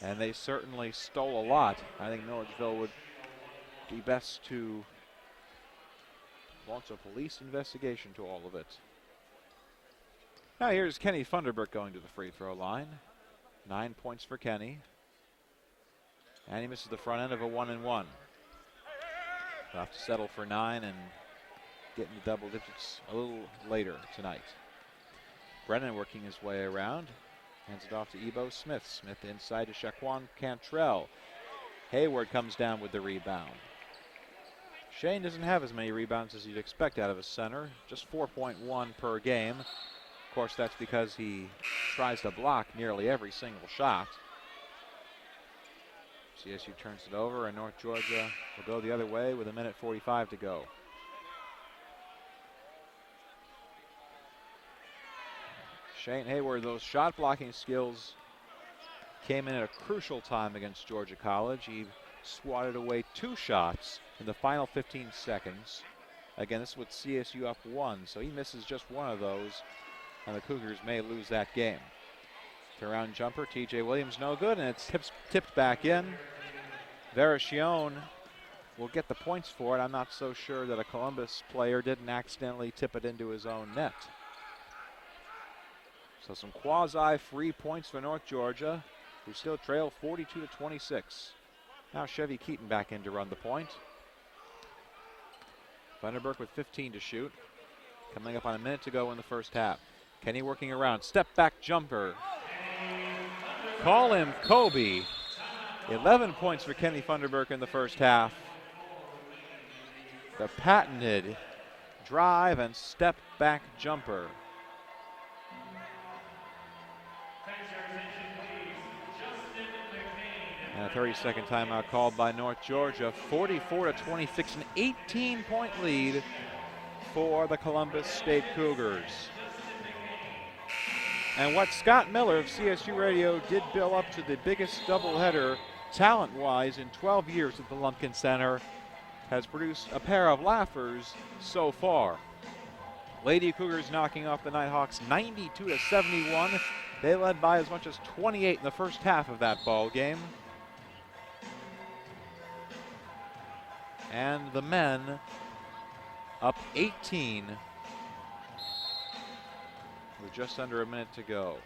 And they certainly stole a lot. I think Milledgeville would be best to launch a police investigation to all of it. Now here's Kenny Funderburk going to the free throw line. 9 points for Kenny. And he misses the front end of a 1-1. He'll have to settle for 9 and get into double digits a little later tonight. Brennan working his way around. Hands it off to Ebo Smith. Smith inside to Shaquan Cantrell. Hayward comes down with the rebound. Shane doesn't have as many rebounds as you'd expect out of a center, just 4.1 per game. Of course, that's because he tries to block nearly every single shot. CSU turns it over, and North Georgia will go the other way with 1:45 to go. Shane Hayward, those shot blocking skills came in at a crucial time against Georgia College. He swatted away 2 shots in the final 15 seconds. Again, this is with CSU up 1, so he misses just one of those, and the Cougars may lose that game. Turnaround jumper, TJ Williams, no good, and it's tipped back in. Veracione will get the points for it. I'm not so sure that a Columbus player didn't accidentally tip it into his own net. So some quasi-free points for North Georgia, who still trail 42-26. Now Chevy Keaton back in to run the point. Vanderburg with 15 to shoot. Coming up on 1 minute to go in the first half. Kenny working around, step back jumper. Call him Kobe. 11 points for Kenny Vanderburg in the first half. The patented drive and step back jumper. And a 30-second timeout called by North Georgia. 44-26, an 18-point lead for the Columbus State Cougars. And what Scott Miller of CSU Radio did bill up to the biggest doubleheader talent-wise in 12 years at the Lumpkin Center has produced a pair of laughers so far. Lady Cougars knocking off the Nighthawks 92-71. They led by as much as 28 in the first half of that ball game. And the men up 18 with just under 1 minute to go.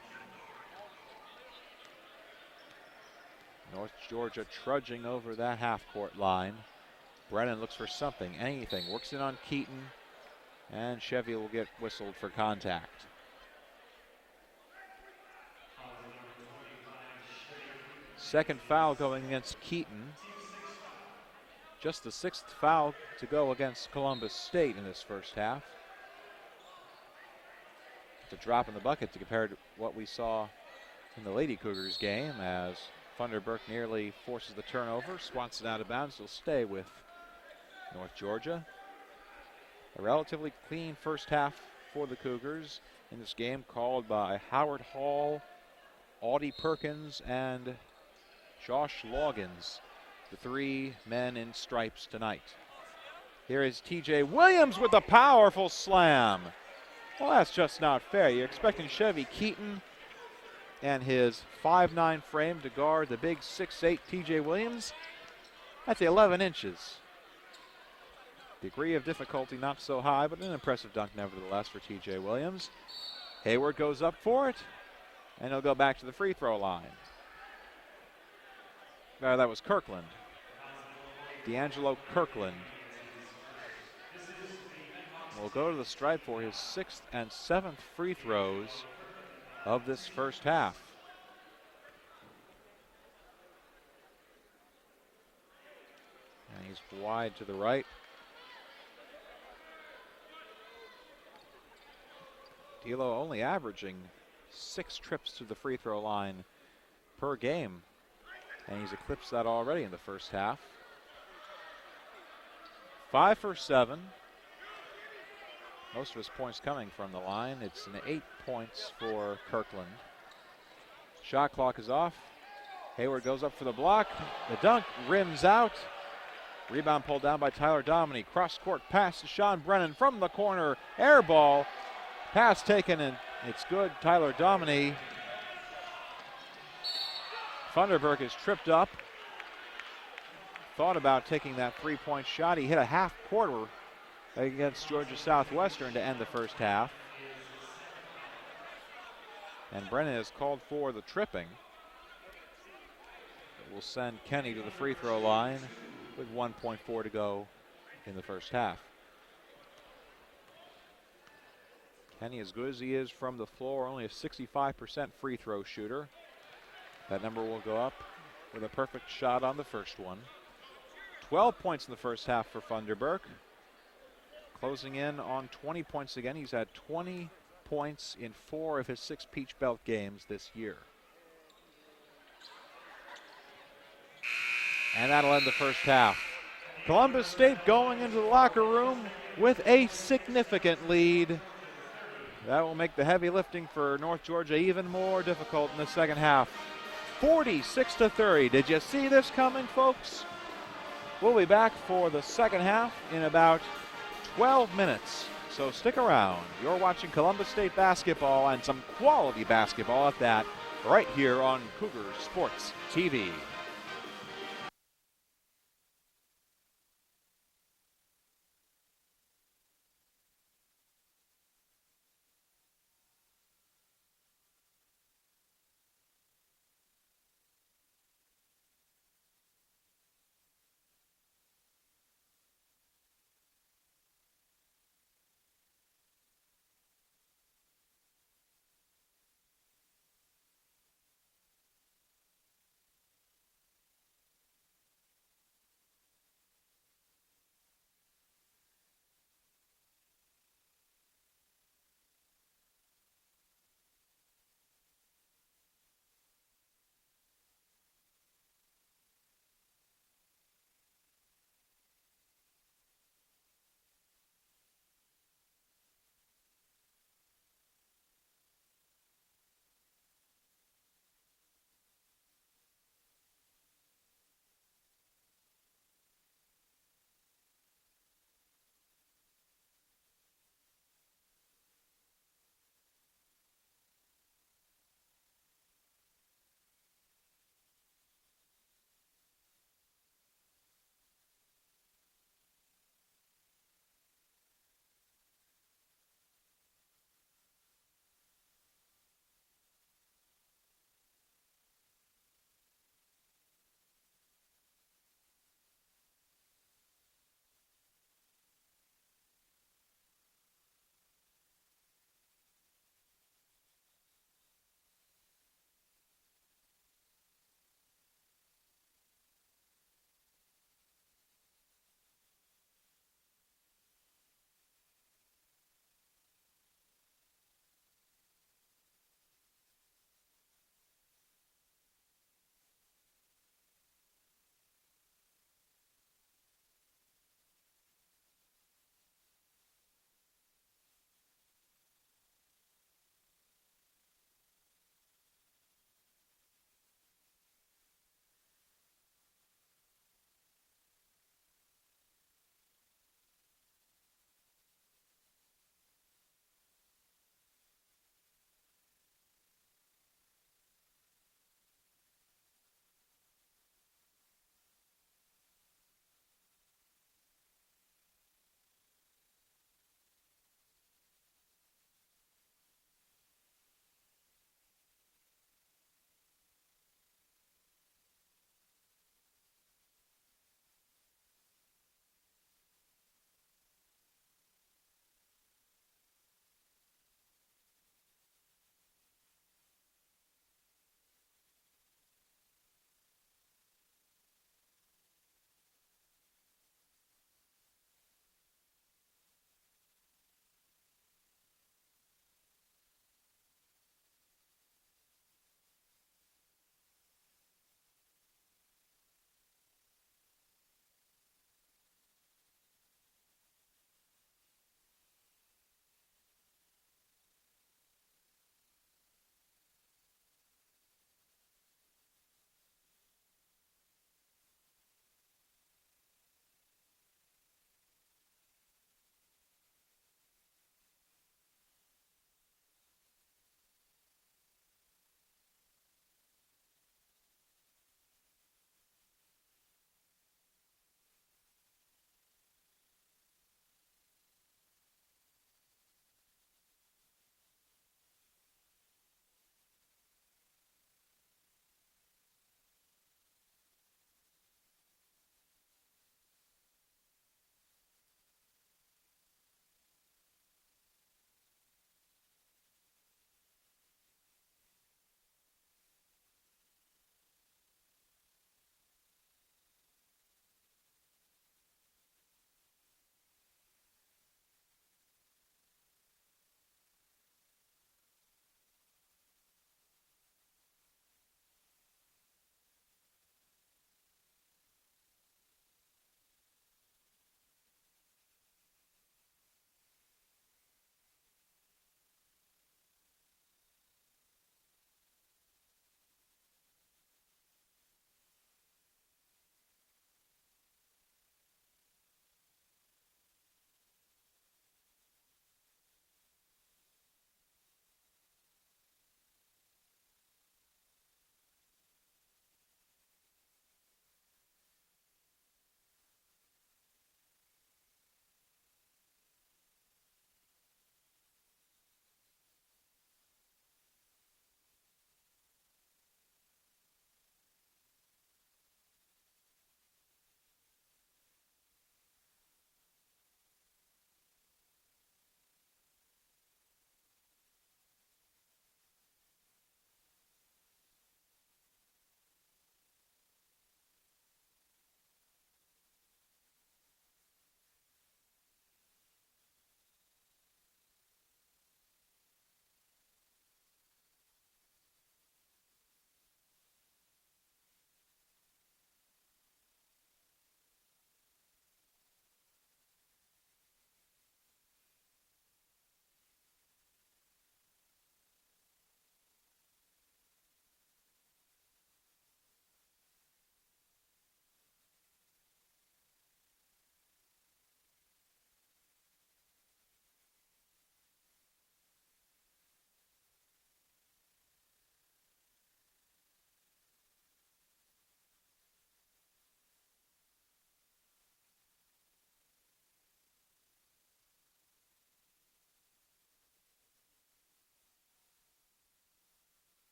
North Georgia trudging over that half-court line. Brennan looks for something, anything, works it on Keaton, and Chevy will get whistled for contact. Second foul going against Keaton. Just the 6th foul to go against Columbus State in this first half. It's a drop in the bucket to compare to what we saw in the Lady Cougars game, as Vanderburg nearly forces the turnover, swats it out of bounds. He'll stay with North Georgia. A relatively clean first half for the Cougars in this game, called by Howard Hall, Audie Perkins, and Josh Loggins, the 3 men in stripes tonight. Here is TJ Williams with a powerful slam. Well, that's just not fair. You're expecting Chevy Keaton and his 5'9" frame to guard the big 6'8" TJ Williams. That's 11 inches. Degree of difficulty not so high, but an impressive dunk nevertheless for TJ Williams. Hayward goes up for it, and he'll go back to the free throw line. That was Kirkland. D'Angelo Kirkland will go to the stripe for his 6th and 7th free throws of this first half. And he's wide to the right. D'Lo only averaging 6 trips to the free throw line per game, and he's eclipsed that already in the first half. 5 for 7. Most of his points coming from the line. It's an 8 points for Kirkland. Shot clock is off. Hayward goes up for the block. The dunk rims out. Rebound pulled down by Tyler Dominy. Cross-court pass to Sean Brennan from the corner. Air ball. Pass taken, and it's good. Tyler Dominy. Vanderburg is tripped up. Thought about taking that 3-point shot. He hit a half-quarter against Georgia Southwestern to end the first half. And Brennan is called for the tripping. It will send Kenny to the free throw line with 1.4 to go in the first half. Kenny, as good as he is from the floor, only a 65% free throw shooter. That number will go up with a perfect shot on the first one. 12 points in the first half for Funderburk. Closing in on 20 points again. He's had 20 points in 4 of his 6 Peach Belt games this year. And that'll end the first half. Columbus State going into the locker room with a significant lead. That will make the heavy lifting for North Georgia even more difficult in the second half. 46-30. Did you see this coming, folks? We'll be back for the second half in about 12 minutes. So stick around. You're watching Columbus State basketball, and some quality basketball at that, right here on Cougar Sports TV.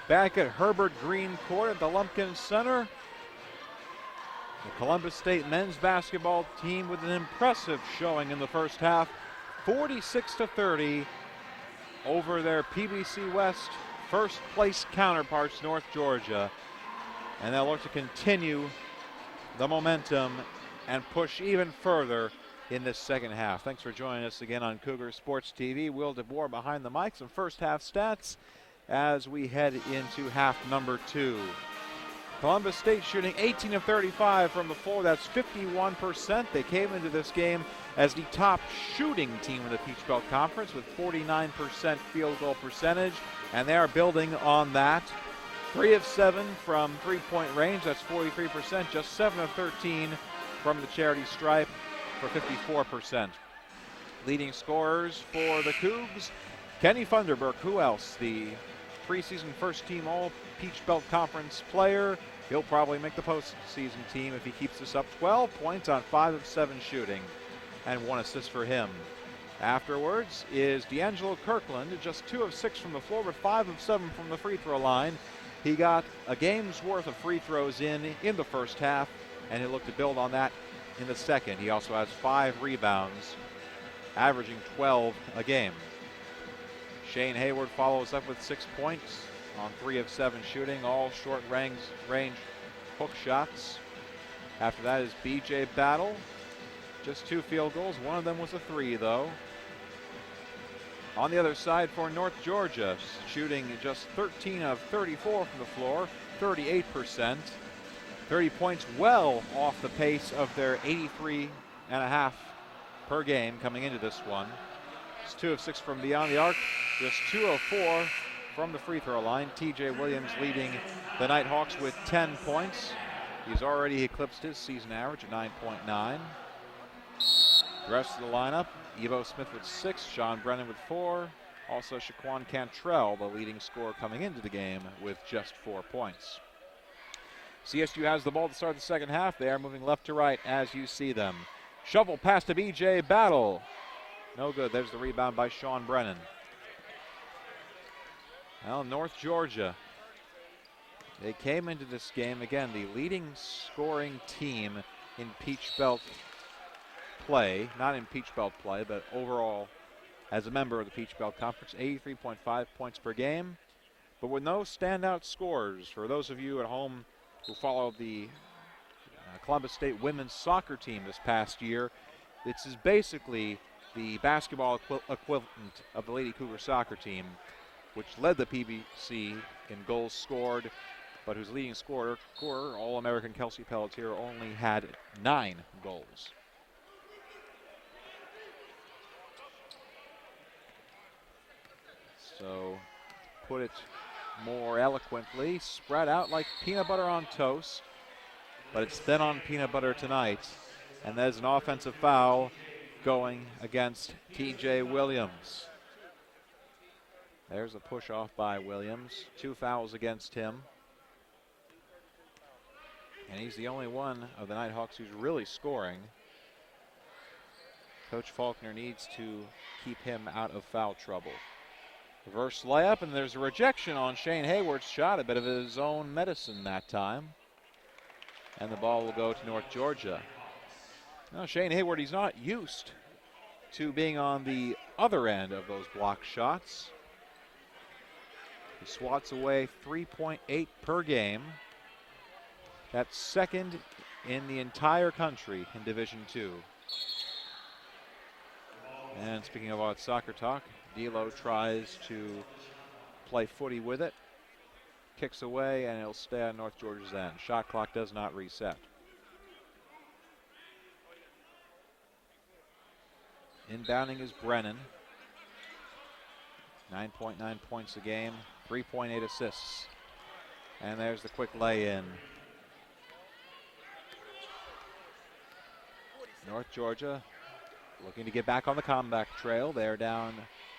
back at Herbert Green Court at the Lumpkin Center. The Columbus State men's basketball team with an impressive showing in the first half, 46-30 over their PBC West first place counterparts, North Georgia. And they'll look to continue the momentum and push even further in this second half. Thanks for joining us again on Cougar Sports TV. Will DeBoer behind the mic. Some first half stats as we head into half number 2. Columbus State shooting 18 of 35 from the floor. That's 51%. They came into this game as the top shooting team in the Peach Belt Conference with 49% field goal percentage, and they are building on that. 3 of 7 from three-point range. That's 43%. Just 7 of 13 from the charity stripe for 54%. Leading scorers for the Cougs, Kenny Funderburk. Who else? The preseason first-team All-Peach Belt Conference player. He'll probably make the postseason team if he keeps this up. 12 points on 5 of 7 shooting, and 1 assist for him. Afterwards is D'Angelo Kirkland, just 2 of 6 from the floor, but 5 of 7 from the free throw line. He got a game's worth of free throws in the first half, and he'll look to build on that in the second. He also has 5 rebounds, averaging 12 a game. Shane Hayward follows up with 6 points on 3 of 7 shooting, all short range hook shots. After that is BJ Battle, just 2 field goals. One of them was a 3, though. On the other side for North Georgia, shooting just 13 of 34 from the floor, 38%. 30 points, well off the pace of their 83.5 per game coming into this one. It's 2 of 6 from beyond the arc, just 2 of 4 from the free throw line. TJ Williams leading the Nighthawks with 10 points. He's already eclipsed his season average of 9.9. The rest of the lineup, Evo Smith with 6, Sean Brennan with 4. Also Shaquan Cantrell, the leading scorer coming into the game with just 4 points. CSU has the ball to start the second half. They are moving left to right as you see them. Shovel pass to BJ Battle. No good. There's the rebound by Sean Brennan. Well, North Georgia, they came into this game, again, the leading scoring team in Peach Belt play. Not in Peach Belt play, but overall as a member of the Peach Belt Conference. 83.5 points per game. But with no standout scorers, for those of you at home who followed the Columbus State women's soccer team this past year, this is basically the basketball equivalent of the Lady Cougar soccer team, which led the PBC in goals scored, but whose leading scorer, All-American Kelsey Pelletier, only had 9 goals. So, put it more eloquently, spread out like peanut butter on toast, but it's thin on peanut butter tonight. And there's an offensive foul going against TJ Williams. There's a push off by Williams. 2 fouls against him. And he's the only one of the Nighthawks who's really scoring. Coach Faulkner needs to keep him out of foul trouble. Reverse layup, and there's a rejection on Shane Hayward's shot. A bit of his own medicine that time. And the ball will go to North Georgia. Now Shane Hayward, he's not used to being on the other end of those block shots. He swats away 3.8 per game. That's second in the entire country in Division II. And speaking of odd soccer talk, D'Lo tries to play footy with it. Kicks away, and it'll stay on North Georgia's end. Shot clock does not reset. Inbounding is Brennan. 9.9 points a game, 3.8 assists. And there's the quick lay-in. North Georgia looking to get back on the comeback trail. They're down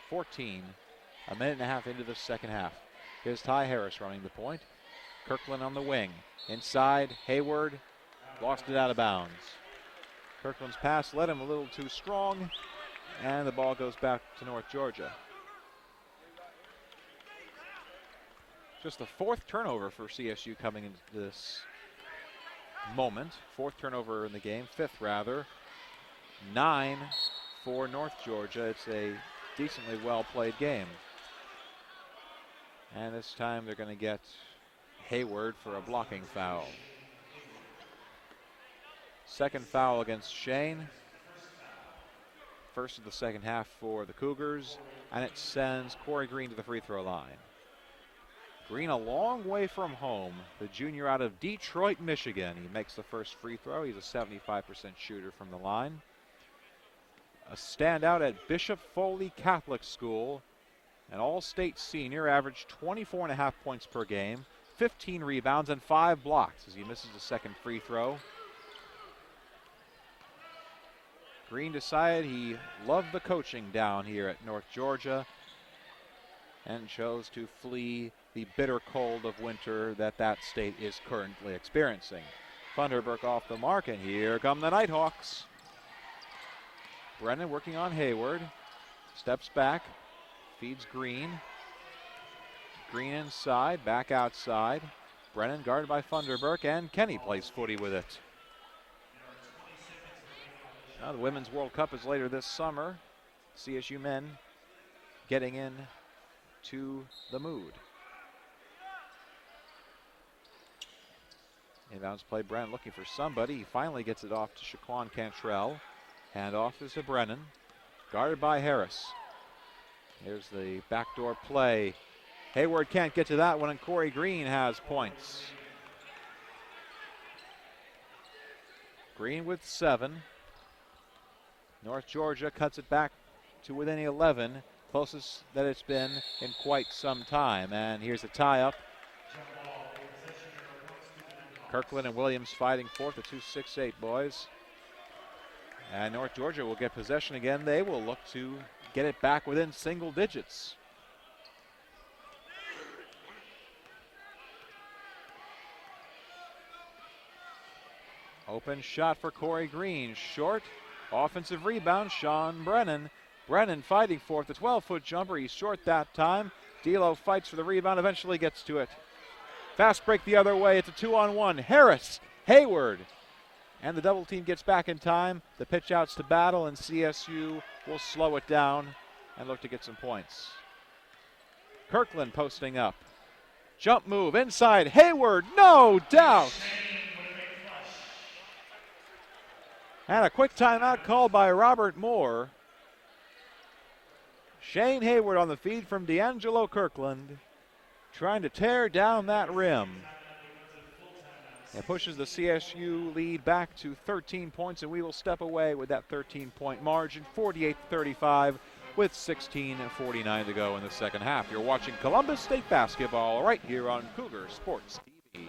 14, a minute and a half into the second half. Here's Ty Harris running the point. Kirkland on the wing. Inside, Hayward lost it out of bounds. Kirkland's pass led him a little too strong, and the ball goes back to North Georgia. Just the fourth turnover for CSU coming into this moment. Fourth turnover in the game, fifth rather. 9 for North Georgia. It's a decently well-played game. And this time they're going to get Hayward for a blocking foul. Second foul against Shane. First of the second half for the Cougars. And it sends Corey Green to the free throw line. Green a long way from home. The junior out of Detroit, Michigan. He makes the first free throw. He's a 75% shooter from the line. A standout at Bishop Foley Catholic School. An all-state senior, averaged 24.5 points per game, 15 rebounds, and 5 blocks as he misses the second free throw. Green decided he loved the coaching down here at North Georgia and chose to flee the bitter cold of winter that state is currently experiencing. Funderburk off the mark, and here come the Nighthawks. Brennan working on Hayward, steps back, feeds Green. Green inside, back outside. Brennan guarded by Funderburk, and Kenny plays footy with it. Now the Women's World Cup is later this summer. CSU men getting in to the mood. Inbounds play, Brennan looking for somebody. He finally gets it off to Shaquan Cantrell. Hand off is to Brennan. Guarded by Harris. Here's the backdoor play. Hayward can't get to that one, and Corey Green has points. Green with 7. North Georgia cuts it back to within 11. Closest that it's been in quite some time. And here's a tie-up. Kirkland and Williams fighting for the 2-6-8 boys. And North Georgia will get possession again. They will look to get it back within single digits. Open shot for Corey Green. Short. Offensive rebound, Sean Brennan. Brennan fighting for it. The 12-foot jumper. He's short that time. D'Lo fights for the rebound. Eventually gets to it. Fast break the other way. It's a 2-on-1. Harris, Hayward. And the double team gets back in time. The pitch outs to Battle, and CSU will slow it down and look to get some points. Kirkland posting up. Jump move inside. Hayward, no doubt. And a quick timeout called by Robert Moore. Shane Hayward on the feed from D'Angelo Kirkland, trying to tear down that rim. It pushes the CSU lead back to 13 points, and we will step away with that 13-point margin, 48-35, with 16:49 to go in the second half. You're watching Columbus State basketball right here on Cougar Sports TV.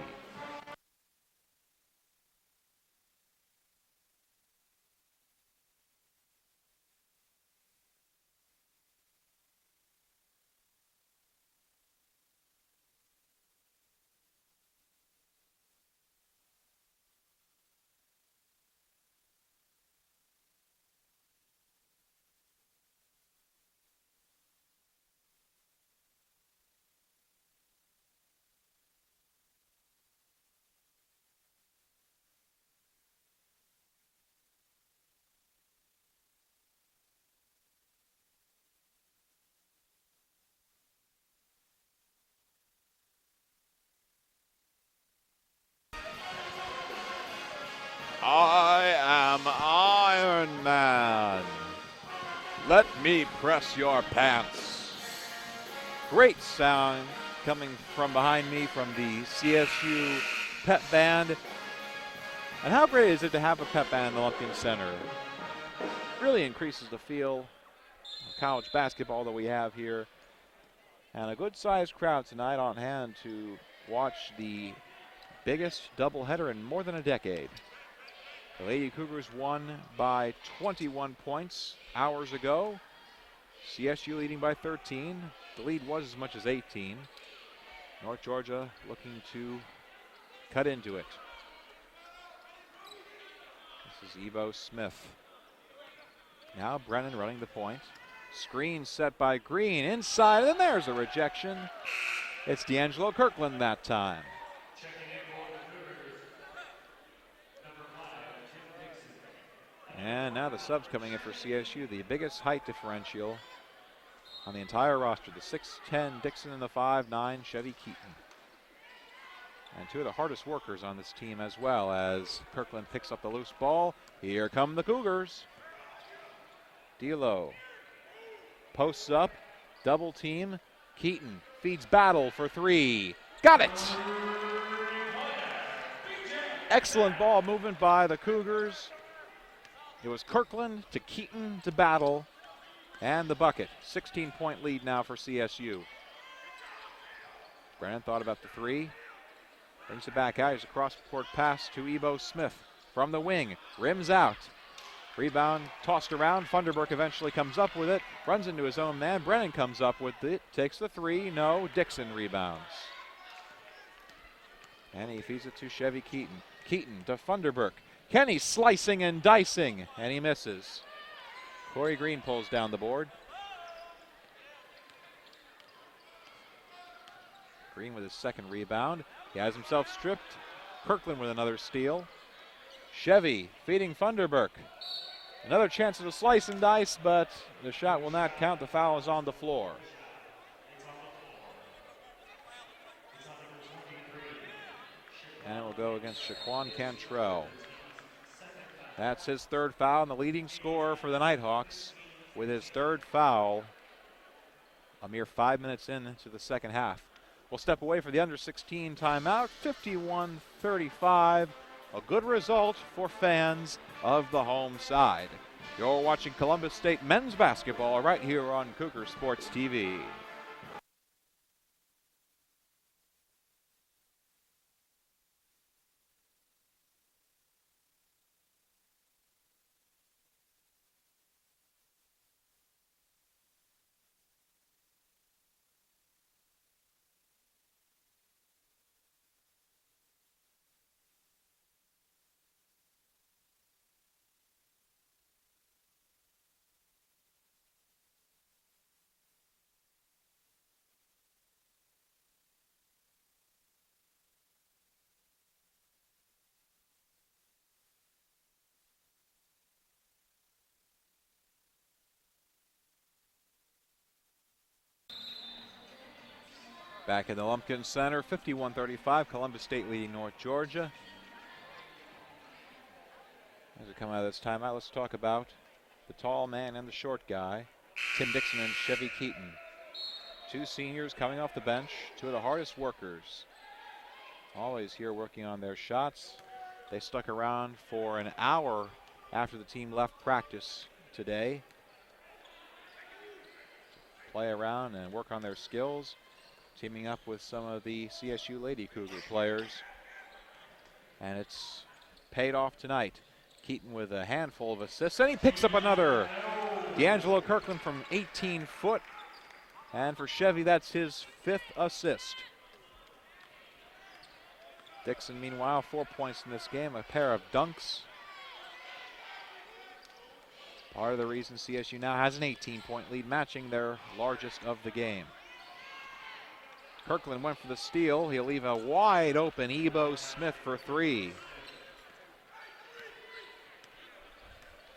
I am Iron Man. Let me press your pants. Great sound coming from behind me from the CSU pep band. And how great is it to have a pep band in the Lumpkin Center? It really increases the feel of college basketball that we have here. And a good-sized crowd tonight on hand to watch the biggest doubleheader in more than a decade. The Lady Cougars won by 21 points hours ago. CSU leading by 13. The lead was as much as 18. North Georgia looking to cut into it. This is Evo Smith. Now Brennan running the point. Screen set by Green inside, and there's a rejection. It's D'Angelo Kirkland that time. And now the subs coming in for CSU, the biggest height differential on the entire roster. The 6'10 Dixon and the 5'9 Chevy Keaton. And two of the hardest workers on this team as well, as Kirkland picks up the loose ball. Here come the Cougars. D'Lo posts up, double team. Keaton feeds Battle for three. Got it! Excellent ball movement by the Cougars. It was Kirkland to Keaton to Battle, and the bucket. 16-point lead now for CSU. Brennan thought about the three. Brings it back out. Here's a cross-court pass to Ebo Smith from the wing. Rims out. Rebound tossed around. Funderburk eventually comes up with it. Runs into his own man. Brennan comes up with it. Takes the three. No. Dixon rebounds. And he feeds it to Chevy Keaton. Keaton to Funderburk. Kenny slicing and dicing, and he misses. Corey Green pulls down the board. Green with his second rebound. He has himself stripped. Kirkland with another steal. Chevy feeding Funderburk. Another chance at a slice and dice, but the shot will not count. The foul is on the floor. And it will go against Shaquan Cantrell. That's his third foul, and the leading scorer for the Nighthawks with his third foul a mere 5 minutes into the second half. We'll step away for the under-16 timeout. 51-35, a good result for fans of the home side. You're watching Columbus State men's basketball right here on Cougar Sports TV. Back in the Lumpkin Center, 51-35, Columbus State leading North Georgia. As we come out of this timeout, let's talk about the tall man and the short guy, Tim Dixon and Chevy Keaton. Two seniors coming off the bench, two of the hardest workers. Always here working on their shots. They stuck around for an hour after the team left practice today. Play around and work on their skills, teaming up with some of the CSU Lady Cougar players. And it's paid off tonight. Keaton with a handful of assists, and he picks up another. D'Angelo Kirkland from 18 foot. And for Chevy, that's his fifth assist. Dixon, meanwhile, 4 points in this game, a pair of dunks. Part of the reason CSU now has an 18-point lead, matching their largest of the game. Kirkland went for the steal. He'll leave a wide open Ebo Smith for three.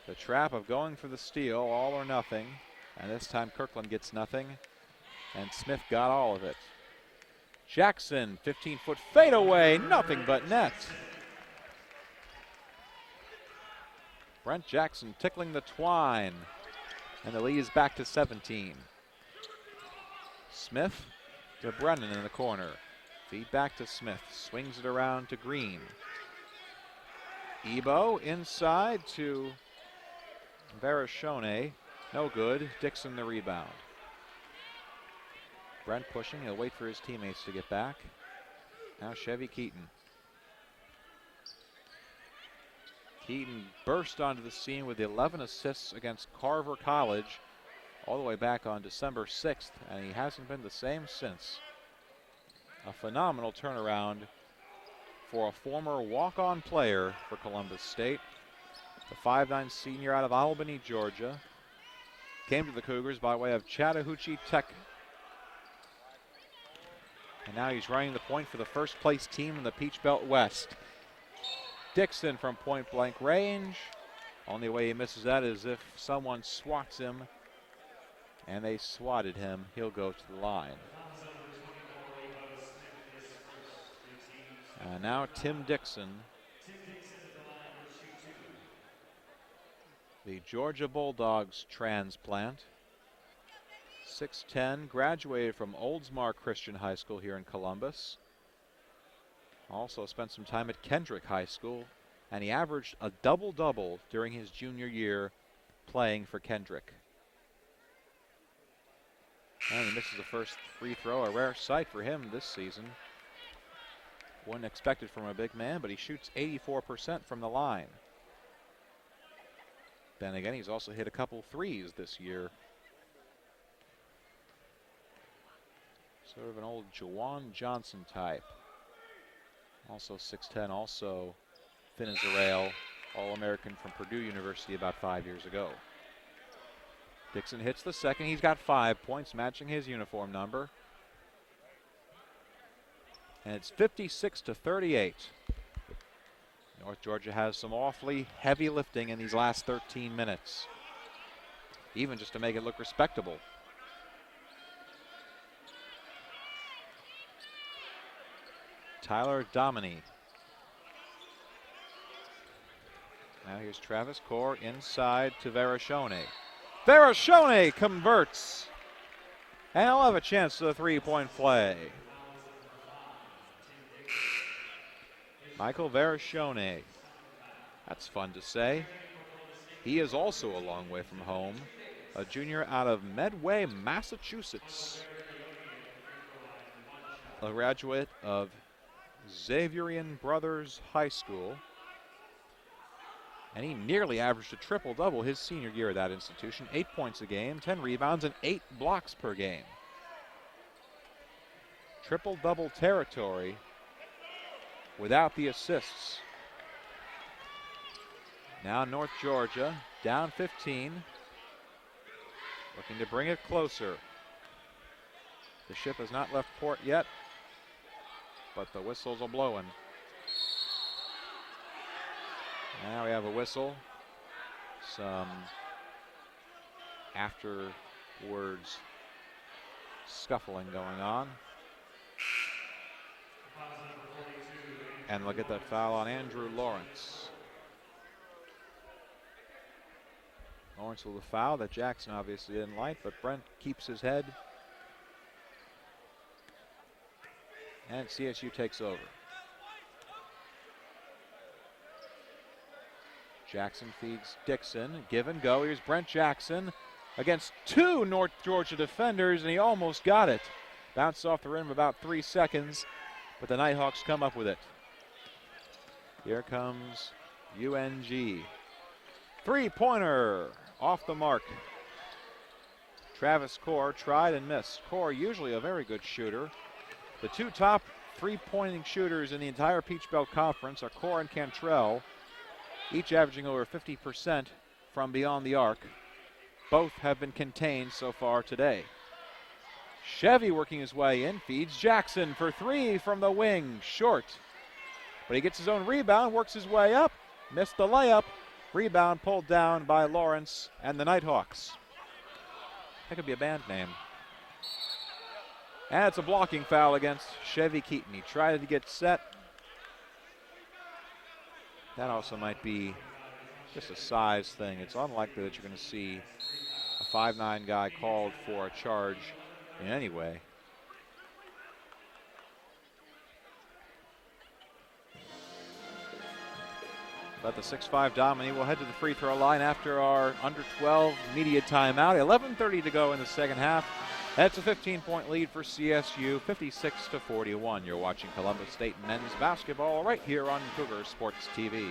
The trap of going for the steal, all or nothing. And this time Kirkland gets nothing, and Smith got all of it. Jackson, 15-foot fadeaway, nothing but net. Brent Jackson tickling the twine, and the lead is back to 17. Smith to Brennan in the corner. Feed back to Smith, swings it around to Green. Ebo inside to Verashone, no good. Dixon the rebound. Brent pushing, he'll wait for his teammates to get back. Now Chevy Keaton. Keaton burst onto the scene with 11 assists against Carver College all the way back on December 6th, and he hasn't been the same since. A phenomenal turnaround for a former walk-on player for Columbus State. The 5'9 senior out of Albany, Georgia, came to the Cougars by way of Chattahoochee Tech And now he's running the point for the first place team in the Peach Belt West. Dixon from point blank range. Only way he misses that is if someone swats him, and they swatted him, he'll go to the line. Now Tim Dixon, the Georgia Bulldogs transplant. 6'10", graduated from Oldsmar Christian High School here in Columbus. Also spent some time at Kendrick High School, and he averaged a double-double during his junior year playing for Kendrick. And he misses the first free throw, a rare sight for him this season. Wouldn't expect it from a big man, but he shoots 84% from the line. Then again, he's also hit a couple threes this year. Sort of an old Jawan Johnson type. Also 6'10", also Finn Israel, All-American from Purdue University about 5 years ago. Dixon hits the second. He's got 5 points, matching his uniform number. And it's 56-38. North Georgia has some awfully heavy lifting in these last 13 minutes, even just to make it look respectable. Tyler Dominy. Now here's Travis Core inside to Verashone. Verashone converts. And he'll have a chance to the three-point play. Michael Verashone. That's fun to say. He is also a long way from home. A junior out of Medway, Massachusetts. A graduate of Xaverian Brothers High School. And he nearly averaged a triple-double his senior year at that institution. 8 points a game, 10 rebounds, and 8 blocks per game. Triple-double territory without the assists. Now North Georgia down 15. Looking to bring it closer. The ship has not left port yet, but the whistles are blowing. Now we have a whistle. Some afterwards scuffling going on. And look at that foul on Andrew Lawrence. Lawrence with a foul that Jackson obviously didn't like, but Brent keeps his head. And CSU takes over. Jackson feeds Dixon. Give and go. Here's Brent Jackson against 2 North Georgia defenders, and he almost got it. Bounced off the rim about 3 seconds, but the Nighthawks come up with it. Here comes UNG. Three-pointer off the mark. Travis Core tried and missed. Core usually a very good shooter. The 2 top three-pointing shooters in the entire Peach Belt Conference are Core and Cantrell, each averaging over 50% from beyond the arc. Both have been contained so far today. Chevy working his way in, feeds Jackson for 3 from the wing, short. But he gets his own rebound, works his way up, missed the layup. Rebound pulled down by Lawrence and the Nighthawks. That could be a band name. And it's a blocking foul against Chevy Keaton. He tried to get set. That also might be just a size thing. It's unlikely that you're going to see a 5'9" guy called for a charge in any way. But the 6'5" Dominy will head to the free throw line after our under 12 media timeout. 11:30 to go in the second half. That's a 15-point lead for CSU, 56-41. You're watching Columbus State men's basketball right here on Cougar Sports TV.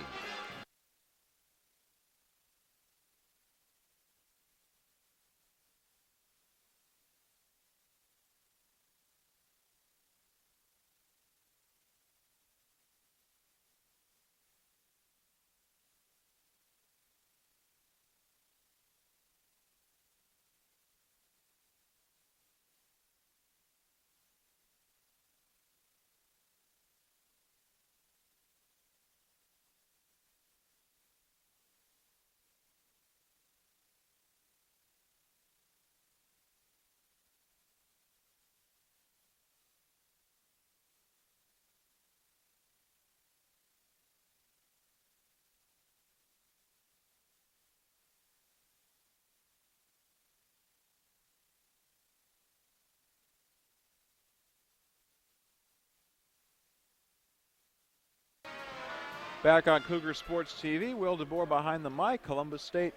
Back on Cougar Sports TV, Will DeBoer behind the mic. Columbus State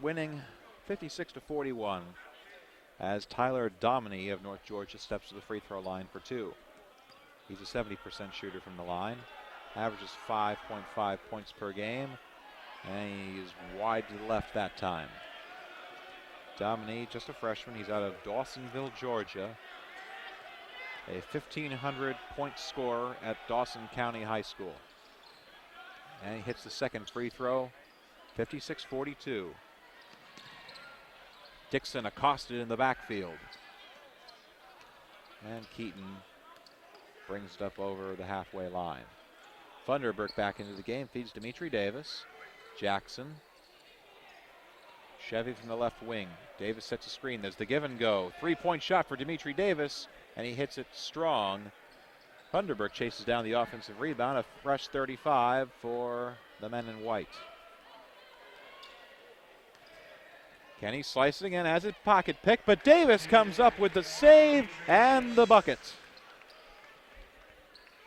winning 56-41 as Tyler Dominy of North Georgia steps to the free throw line for two. He's a 70% shooter from the line, averages 5.5 points per game, and he's wide to the left that time. Dominy, just a freshman, he's out of Dawsonville, Georgia, a 1,500-point scorer at Dawson County High School. And he hits the second free throw, 56-42. Dixon accosted in the backfield. And Keaton brings it up over the halfway line. Funderburk back into the game, feeds Dimitri Davis. Jackson. Chevy from the left wing. Davis sets a screen. There's the give and go. 3-point shot for Dimitri Davis, and he hits it strong. Funderburk chases down the offensive rebound, a fresh 35 for the men in white. Kenny slicing and has it pocket pick, but Davis comes up with the save and the bucket.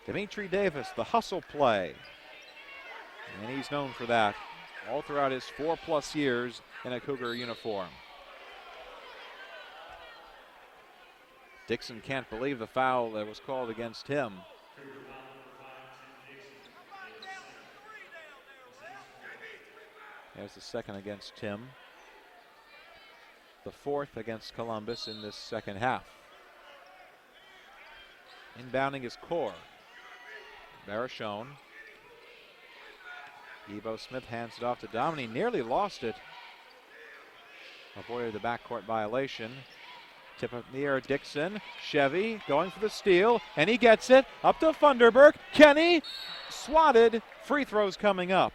Dimitri Davis, the hustle play. And he's known for that all throughout his 4+ years in a Cougar uniform. Dixon can't believe the foul that was called against him. There's the second against Tim. The fourth against Columbus in this second half. Inbounding is Core. Barachone. Evo Smith hands it off to Dominy. Nearly lost it. Avoided the backcourt violation. Tip up in the air, Dixon. Chevy going for the steal, and he gets it. Up to Funderburk. Kenny swatted. Free throws coming up.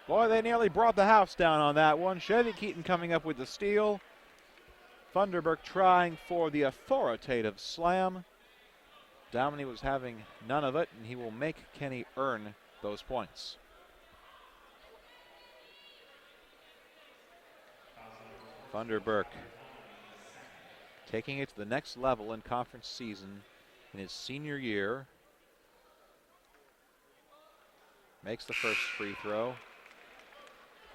Boy, they nearly brought the house down on that one. Chevy Keaton coming up with the steal. Funderburk trying for the authoritative slam. Dominy was having none of it, and he will make Kenny earn those points. Funderburk taking it to the next level in conference season in his senior year. Makes the first free throw.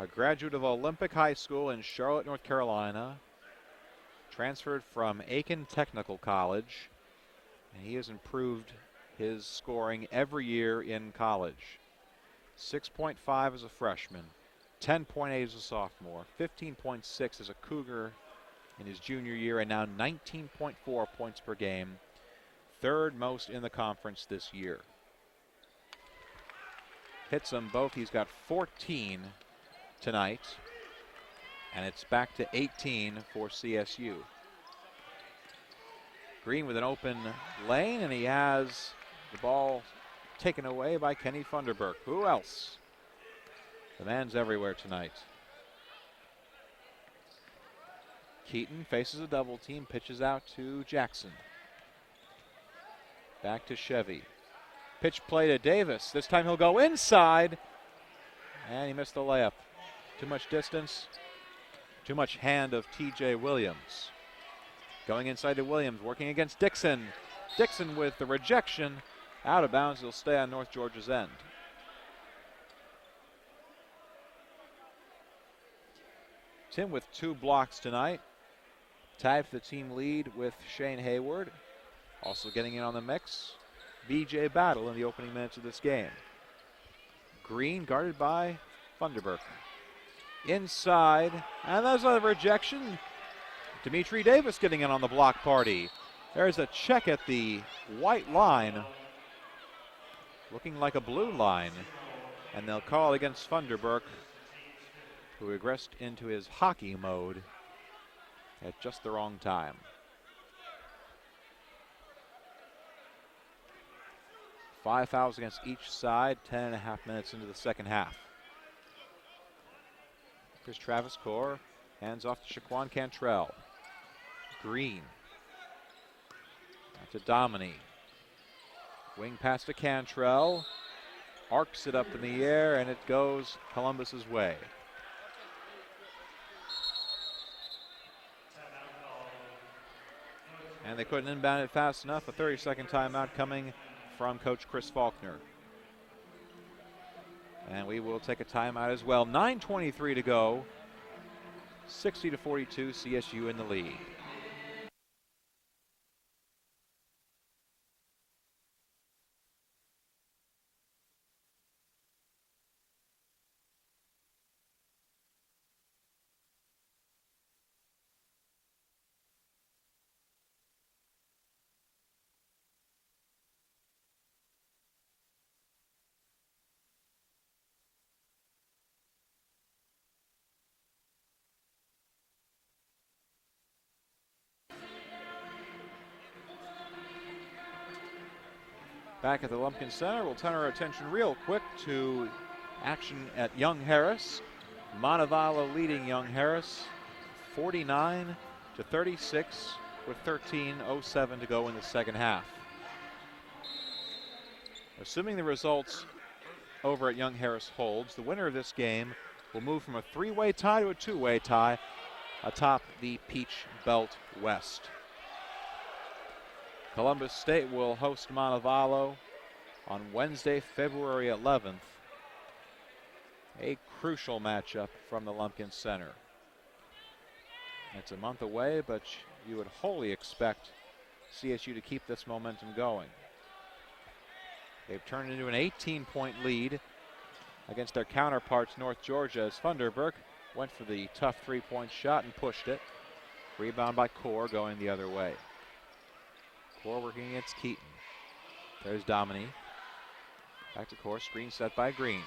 A graduate of Olympic High School in Charlotte, North Carolina. Transferred from Aiken Technical College. And he has improved his scoring every year in college. 6.5 as a freshman. 10.8 as a sophomore, 15.6 as a Cougar in his junior year, and now 19.4 points per game, third most in the conference this year. Hits them both. He's got 14 tonight, and it's back to 18 for CSU. Green with an open lane, and he has the ball taken away by Kenny Funderburk. Who else? The man's everywhere tonight. Keaton faces a double team, pitches out to Jackson. Back to Chevy. Pitch play to Davis. This time he'll go inside. And he missed the layup. Too much distance. Too much hand of TJ Williams. Going inside to Williams, working against Dixon. Dixon with the rejection. Out of bounds, he'll stay on North Georgia's end. Tim with 2 blocks tonight. Tied for the team lead with Shane Hayward. Also getting in on the mix, BJ Battle in the opening minutes of this game. Green guarded by Funderburk. Inside, and there's a rejection. Dimitri Davis getting in on the block party. There's a check at the white line. Looking like a blue line. And they'll call against Funderburk, who regressed into his hockey mode at just the wrong time. Five fouls against each side, 10.5 minutes into the second half. Here's Travis Core, hands off to Shaquan Cantrell. Green. Back to Dominy. Wing pass to Cantrell. Arcs it up in the air, and it goes Columbus's way. And they couldn't inbound it fast enough. A 30-second timeout coming from Coach Chris Faulkner. And we will take a timeout as well. 9:23 to go. 60-42, CSU in the lead. Back at the Lumpkin Center, we'll turn our attention real quick to action at Young Harris. Montevallo leading Young Harris 49-36 with 13:07 to go in the second half. Assuming the results over at Young Harris holds, the winner of this game will move from a three-way tie to a two-way tie atop the Peach Belt West. Columbus State will host Montevallo on Wednesday, February 11th. A crucial matchup from the Lumpkin Center. It's a month away, but you would wholly expect CSU to keep this momentum going. They've turned into an 18-point lead against their counterparts, North Georgia, as Funderburk went for the tough three-point shot and pushed it. Rebound by Core going the other way. Core working against Keaton. There's Domini. Back to Core, screen set by Green.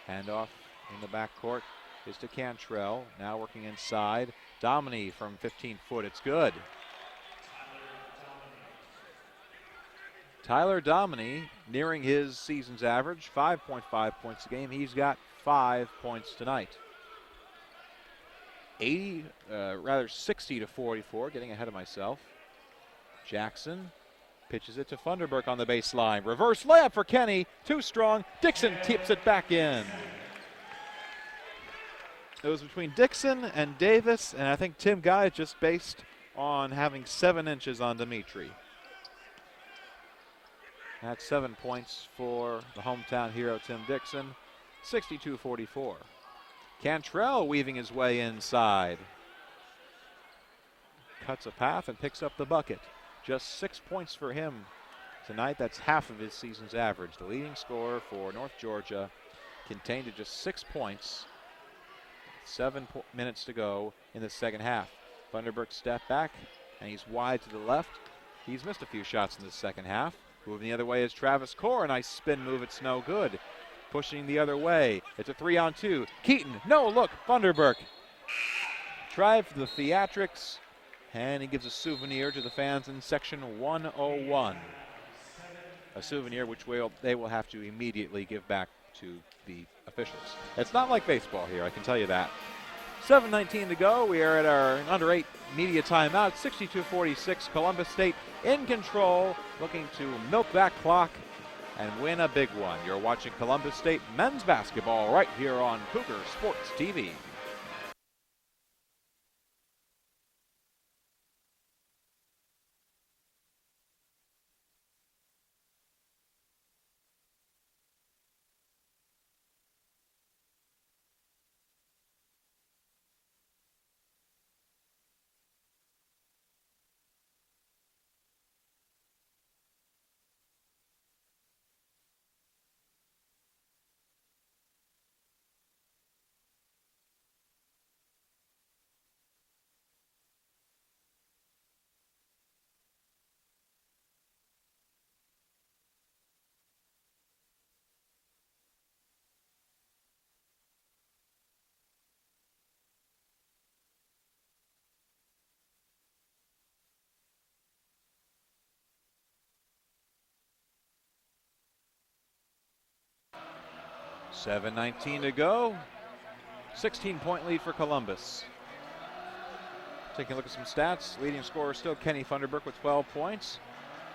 Handoff in the backcourt is to Cantrell. Now working inside. Domini from 15 foot, it's good. Tyler Domini nearing his season's average, 5.5 points a game. He's got 5 points tonight. 60-44, getting ahead of myself. Jackson pitches it to Funderburk on the baseline. Reverse layup for Kenny, too strong. Dixon tips it back in. It was between Dixon and Davis, and I think Tim Guy just based on having 7 inches on Dimitri. That's 7 points for the hometown hero, Tim Dixon. 62-44. Cantrell weaving his way inside. Cuts a path and picks up the bucket. Just 6 points for him tonight. That's half of his season's average. The leading scorer for North Georgia, contained to just 6 points. 7 minutes to go in the second half. Funderburk step back, and he's wide to the left. He's missed a few shots in the second half. Moving the other way is Travis Core. A nice spin move. It's no good. Pushing the other way. It's a 3-on-2. Keaton. No, look. Funderburk. Tried for the theatrics. And he gives a souvenir to the fans in section 101. A souvenir which they will have to immediately give back to the officials. It's not like baseball here, I can tell you that. 7:19 to go. We are at our under 8 media timeout. 62-46. Columbus State in control, looking to milk that clock and win a big one. You're watching Columbus State men's basketball right here on Cougar Sports TV. $7:19 to go. 16-point lead for Columbus. Taking a look at some stats. Leading scorer still Kenny Funderburk with 12 points.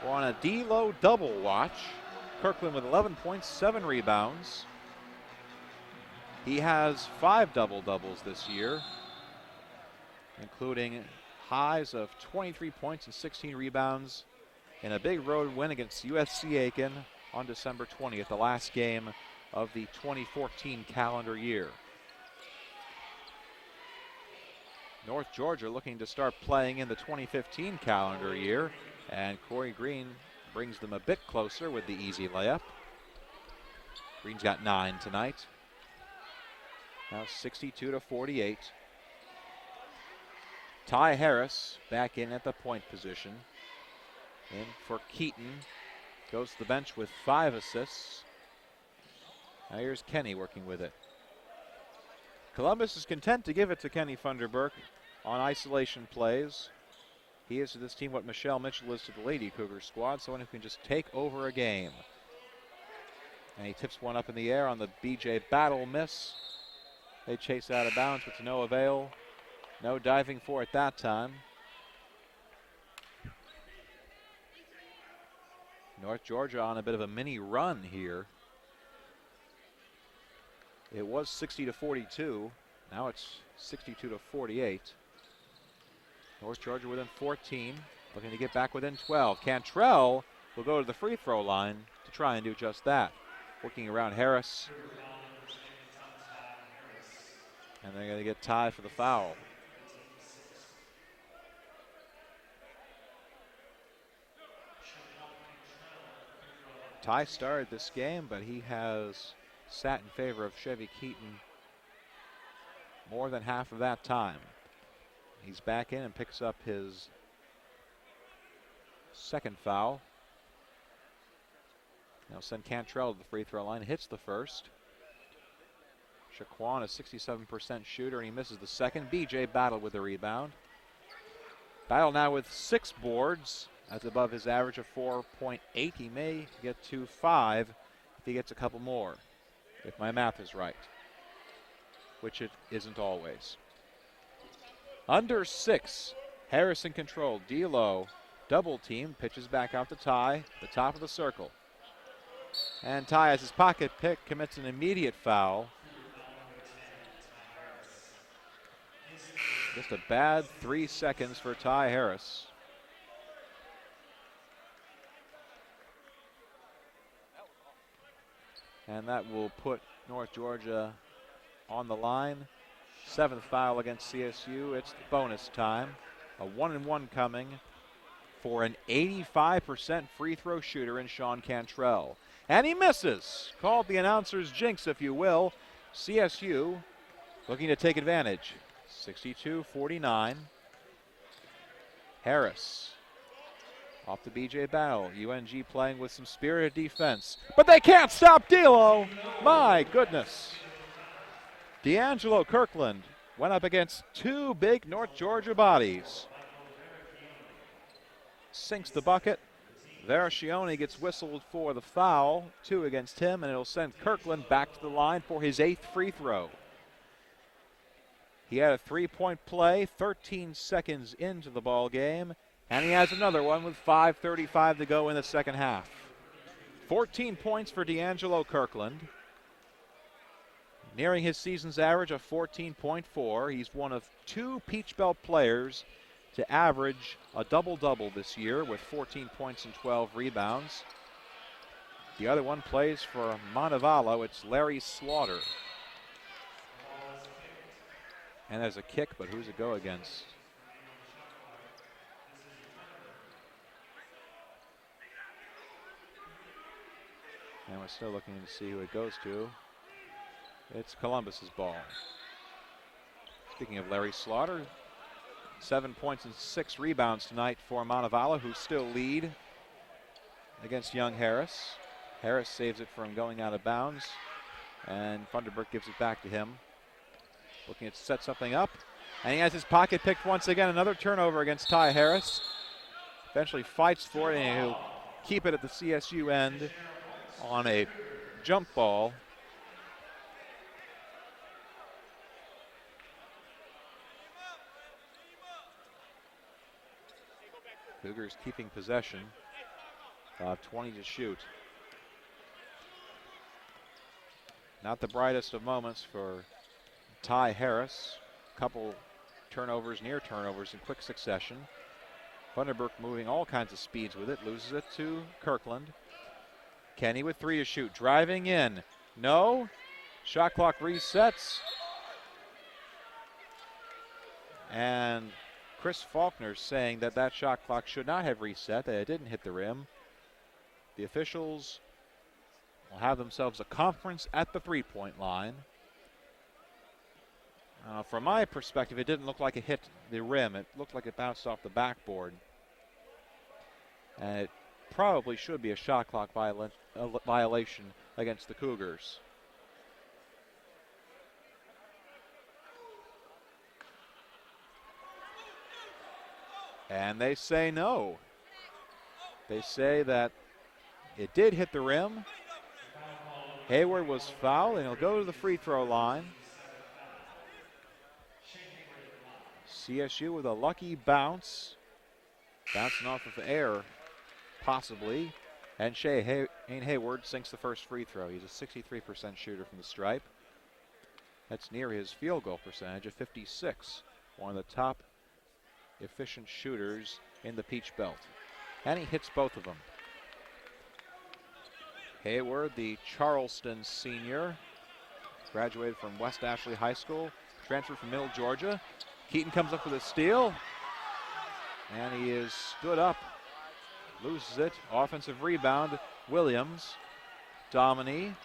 We're on a D-Lo double watch. Kirkland with 11 points, 7 rebounds. He has 5 double-doubles this year, including highs of 23 points and 16 rebounds in a big road win against USC Aiken on December 20th, the last game of the 2014 calendar year. North Georgia looking to start playing in the 2015 calendar year, and Corey Green brings them a bit closer with the easy layup. Green's got 9 tonight. Now 62-48. Ty Harris back in at the point position. In for Keaton. Goes to the bench with 5 assists. Now here's Kenny working with it. Columbus is content to give it to Kenny Funderburk on isolation plays. He is to this team what Michelle Mitchell is to the Lady Cougar squad, someone who can just take over a game. And he tips one up in the air on the BJ Battle miss. They chase out of bounds, but to no avail. No diving for it that time. North Georgia on a bit of a mini run here. It was 60-42. Now it's 62-48. North Georgia within 14, looking to get back within 12. Cantrell will go to the free throw line to try and do just that. Working around Harris. And they're going to get Ty for the foul. Ty started this game, but he has sat in favor of Chevy Keaton more than half of that time. He's back in and picks up his second foul. Now send Cantrell to the free throw line, hits the first. Shaquan, a 67% shooter, and he misses the second. BJ Battle with the rebound. Battle now with 6 boards. That's above his average of 4.8. He may get to 5 if he gets a couple more, if my math is right, which it isn't always. Under 6, Harrison control. D'Lo double team, pitches back out to Ty, the top of the circle. And Ty has his pocket pick, commits an immediate foul. Just a bad 3 seconds for Ty Harris. And that will put North Georgia on the line. 7th foul against CSU. It's bonus time. A 1-and-1 coming for an 85% free throw shooter in Sean Cantrell. And he misses. Called the announcer's jinx, if you will. CSU looking to take advantage. 62-49. Harris off the BJ Battle. UNG playing with some spirited defense. But they can't stop D'Lo. My goodness. D'Angelo Kirkland went up against 2 big North Georgia bodies. Sinks the bucket. Verascioni gets whistled for the foul. 2 against him, and it'll send Kirkland back to the line for his 8th free throw. He had a 3-point play 13 seconds into the ball game, and he has another one with 5:35 to go in the second half. 14 points for D'Angelo Kirkland. Nearing his season's average of 14.4. He's one of 2 Peach Belt players to average a double-double this year with 14 points and 12 rebounds. The other one plays for Montevallo. It's Larry Slaughter. And there's a kick, but who's it go against? And we're still looking to see who it goes to. It's Columbus's ball. Speaking of Larry Slaughter, 7 points and 6 rebounds tonight for Montevallo, who still lead against Young Harris. Harris saves it from going out of bounds, and Funderburk gives it back to him. Looking to set something up, and he has his pocket picked once again. Another turnover against Ty Harris. Eventually fights for it, and he'll keep it at the CSU end on a jump ball. Cougars keeping possession. 20 to shoot. Not the brightest of moments for Ty Harris. Couple turnovers, near turnovers in quick succession. Funderburk moving all kinds of speeds with it. Loses it to Kirkland. Kenny with 3 to shoot. Driving in. No. Shot clock resets. And Chris Faulkner saying that that shot clock should not have reset, that it didn't hit the rim. The officials will have themselves a conference at the three-point line. From my perspective, it didn't look like it hit the rim. It looked like it bounced off the backboard. And it probably should be a shot clock violation against the Cougars. And they say no. They say that it did hit the rim. Hayward was fouled, and he'll go to the free throw line. CSU with a lucky bounce. Bouncing off of air, possibly. And Shane Hayward sinks the first free throw. He's a 63% shooter from the stripe. That's near his field goal percentage of 56. One of the top efficient shooters in the Peach Belt. And he hits both of them. Hayward, the Charleston senior, graduated from West Ashley High School, transferred from Middle Georgia. Keaton comes up with a steal, and he is stood up, loses it. Offensive rebound, Williams. Dominy.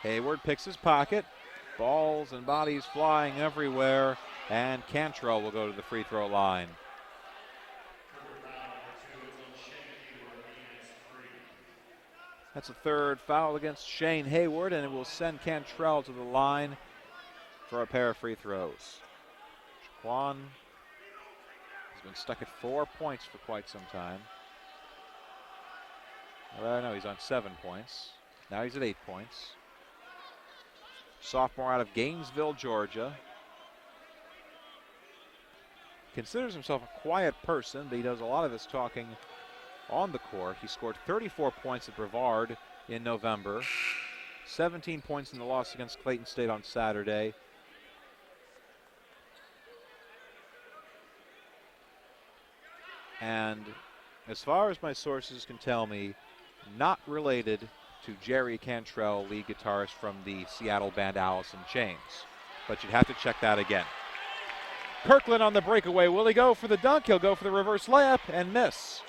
Hayward picks his pocket. Balls and bodies flying everywhere, and Cantrell will go to the free throw line. That's a third foul against Shane Hayward, and it will send Cantrell to the line for a pair of free throws. Shaquan has been stuck at 4 points for quite some time. Well, no, he's on 7 points. Now he's at 8 points. Sophomore out of Gainesville, Georgia. Considers himself a quiet person, but he does a lot of his talking on the court. He scored 34 points at Brevard in November. 17 points in the loss against Clayton State on Saturday. And as far as my sources can tell me, not related to Jerry Cantrell, lead guitarist from the Seattle band Alice in Chains. But you'd have to check that again. Kirkland on the breakaway. Will he go for the dunk? He'll go for the reverse layup and miss.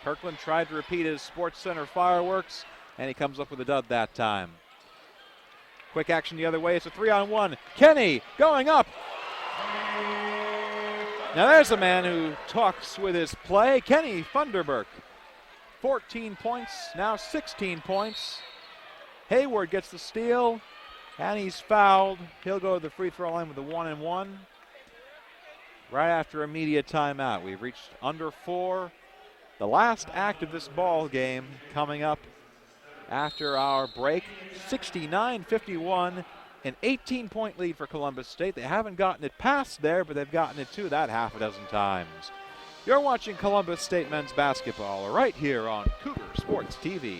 Kirkland tried to repeat his Sports Center fireworks, and he comes up with a dud that time. Quick action the other way. It's a 3-on-1. Kenny going up. Now there's a man who talks with his play. Kenny Funderburk. 14 points, now 16 points. Hayward gets the steal, and he's fouled. He'll go to the free throw line with a 1-and-1. Right after a media timeout. We've reached under 4. The last act of this ball game coming up after our break. 69-51, an 18-point lead for Columbus State. They haven't gotten it past there, but they've gotten it to that half a dozen times. You're watching Columbus State men's basketball right here on Cougar Sports TV.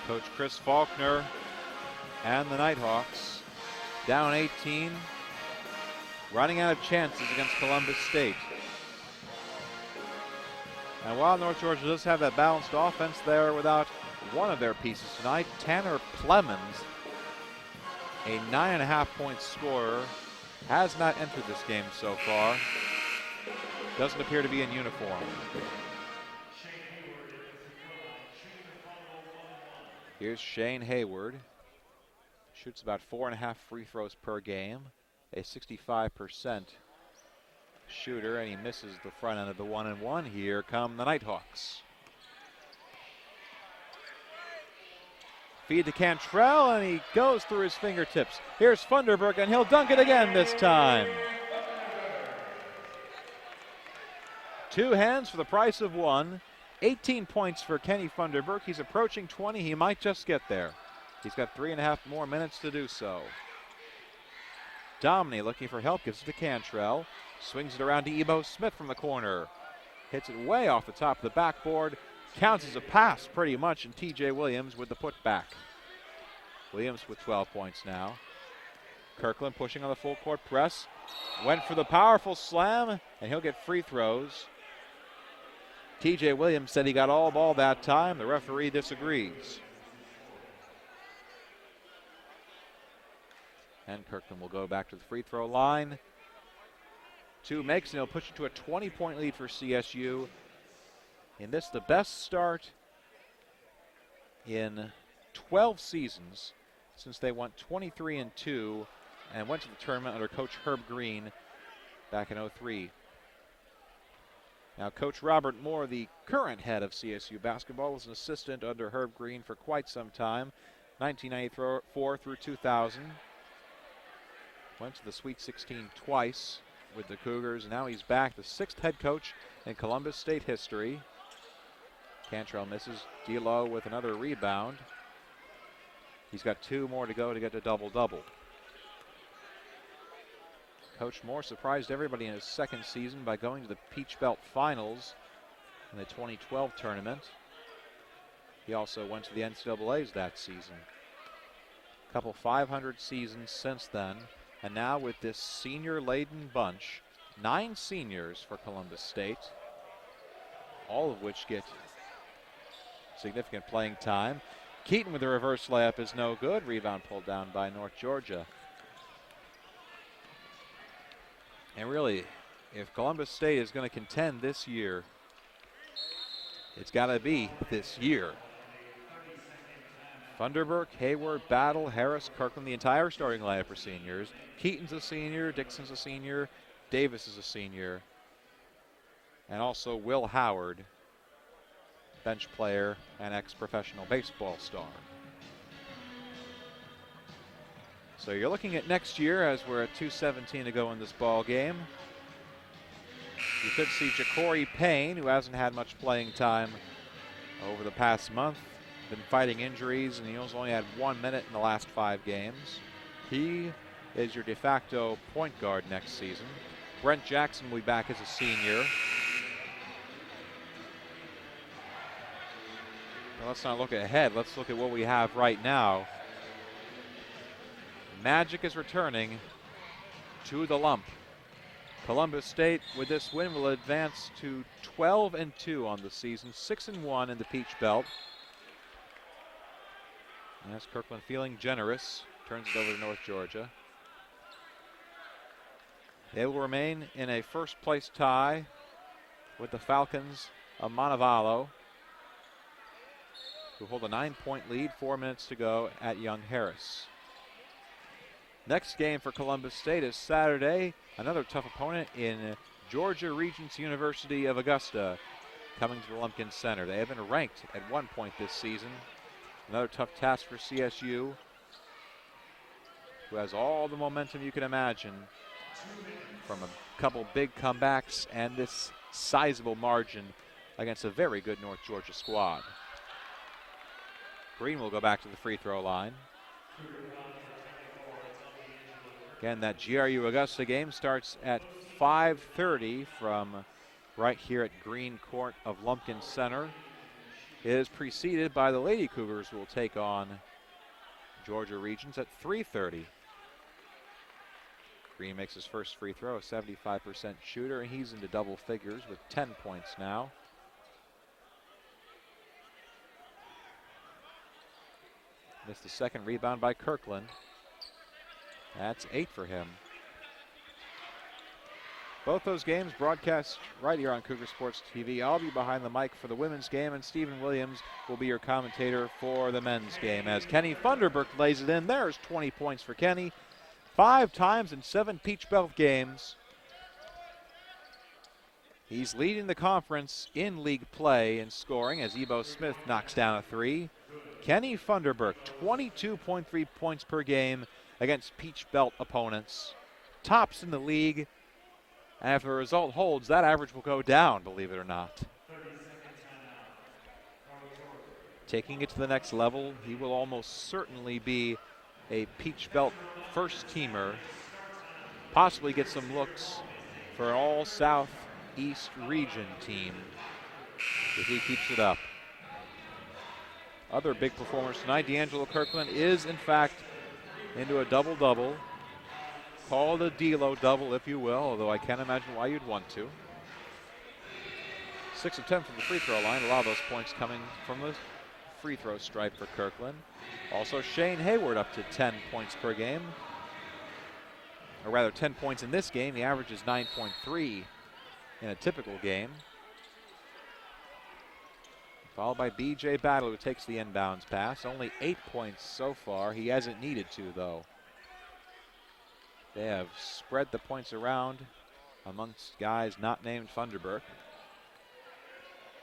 Coach Chris Faulkner and the Nighthawks down 18, running out of chances against Columbus State. And while North Georgia does have that balanced offense, they're without one of their pieces tonight. Tanner Plemons, a 9.5-point scorer, has not entered this game so far. Doesn't appear to be in uniform. Here's Shane Hayward. Shoots about 4.5 free throws per game. A 65% shooter, and he misses the front end of the 1-and-1. Here come the Nighthawks. Feed to Cantrell, and he goes through his fingertips. Here's Funderburk, and he'll dunk it again this time. Two hands for the price of one. 18 points for Kenny Funderburk. He's approaching 20. He might just get there. He's got 3.5 more minutes to do so. Domney looking for help, gives it to Cantrell. Swings it around to Ebo Smith from the corner. Hits it way off the top of the backboard. Counts as a pass pretty much, and TJ Williams with the putback. Williams with 12 points now. Kirkland pushing on the full court press. Went for the powerful slam, and he'll get free throws. TJ Williams said he got all ball that time. The referee disagrees. And Kirkland will go back to the free throw line. Two makes, and he'll push it to a 20-point lead for CSU. In this, the best start in 12 seasons since they went 23-2 and went to the tournament under Coach Herb Green back in 03. Now, Coach Robert Moore, the current head of CSU basketball, was an assistant under Herb Green for quite some time, 1994 through 2000. Went to the Sweet 16 twice with the Cougars. Now he's back, the sixth head coach in Columbus State history. Cantrell misses. D'Lo with another rebound. He's got two more to go to get to double-double. Coach Moore surprised everybody in his second season by going to the Peach Belt Finals in the 2012 tournament. He also went to the NCAAs that season. A couple 500 seasons since then. And now with this senior-laden bunch, 9 seniors for Columbus State, all of which get significant playing time. Keaton with the reverse layup is no good. Rebound pulled down by North Georgia. And really, if Columbus State is going to contend this year, it's got to be this year. Funderburk, Hayward, Battle, Harris, Kirkland, the entire starting lineup are seniors. Keaton's a senior, Dixon's a senior, Davis is a senior, and also Will Howard, bench player and ex-professional baseball star. So you're looking at next year as we're at 2:17 to go in this ball game. You could see Ja'Cory Payne, who hasn't had much playing time over the past month, been fighting injuries, and he's only had 1 minute in the last 5 games. He is your de facto point guard next season. Brent Jackson will be back as a senior. Now let's not look ahead. Let's look at what we have right now. Magic is returning to the lump. Columbus State, with this win, will advance to 12-2 on the season, 6-1 in the Peach Belt. As Kirkland feeling generous, turns it over to North Georgia. They will remain in a first-place tie with the Falcons of Montevallo, who hold a 9-point lead, 4 minutes to go at Young Harris. Next game for Columbus State is Saturday. Another tough opponent in Georgia Regents University of Augusta, coming to the Lumpkin Center. They have been ranked at 1 point this season. Another tough task for CSU, who has all the momentum you can imagine from a couple big comebacks and this sizable margin against a very good North Georgia squad. Green will go back to the free throw line. Again, that GRU Augusta game starts at 5:30 from right here at Green Court of Lumpkin Center. It is preceded by the Lady Cougars, who will take on Georgia Regents at 3:30. Green makes his first free throw, a 75% shooter, and he's into double figures with 10 points now. Missed the second rebound by Kirkland. That's 8 for him. Both those games broadcast right here on Cougar Sports TV. I'll be behind the mic for the women's game, and Stephen Williams will be your commentator for the men's game as Kenny Funderburk lays it in. There's 20 points for Kenny. 5 times in 7 Peach Belt games. He's leading the conference in league play in scoring as Ebo Smith knocks down a 3. Kenny Funderburk, 22.3 points per game against Peach Belt opponents. Tops in the league And if the result holds, that average will go down, believe it or not. Taking it to the next level, he will almost certainly be a Peach Belt first teamer, possibly get some looks for an all Southeast region team if he keeps it up. Other big performers tonight, D'Angelo Kirkland is in fact into a double-double. Call it a D-Lo double, if you will, although I can't imagine why you'd want to. 6 of 10 from the free throw line, a lot of those points coming from the free throw stripe for Kirkland. Also Shane Hayward up to 10 points per game. Or rather 10 points in this game. The average is 9.3 in a typical game. Followed by B.J. Battle, who takes the inbounds pass. Only 8 points so far. He hasn't needed to, though. They have spread the points around amongst guys not named Funderburk.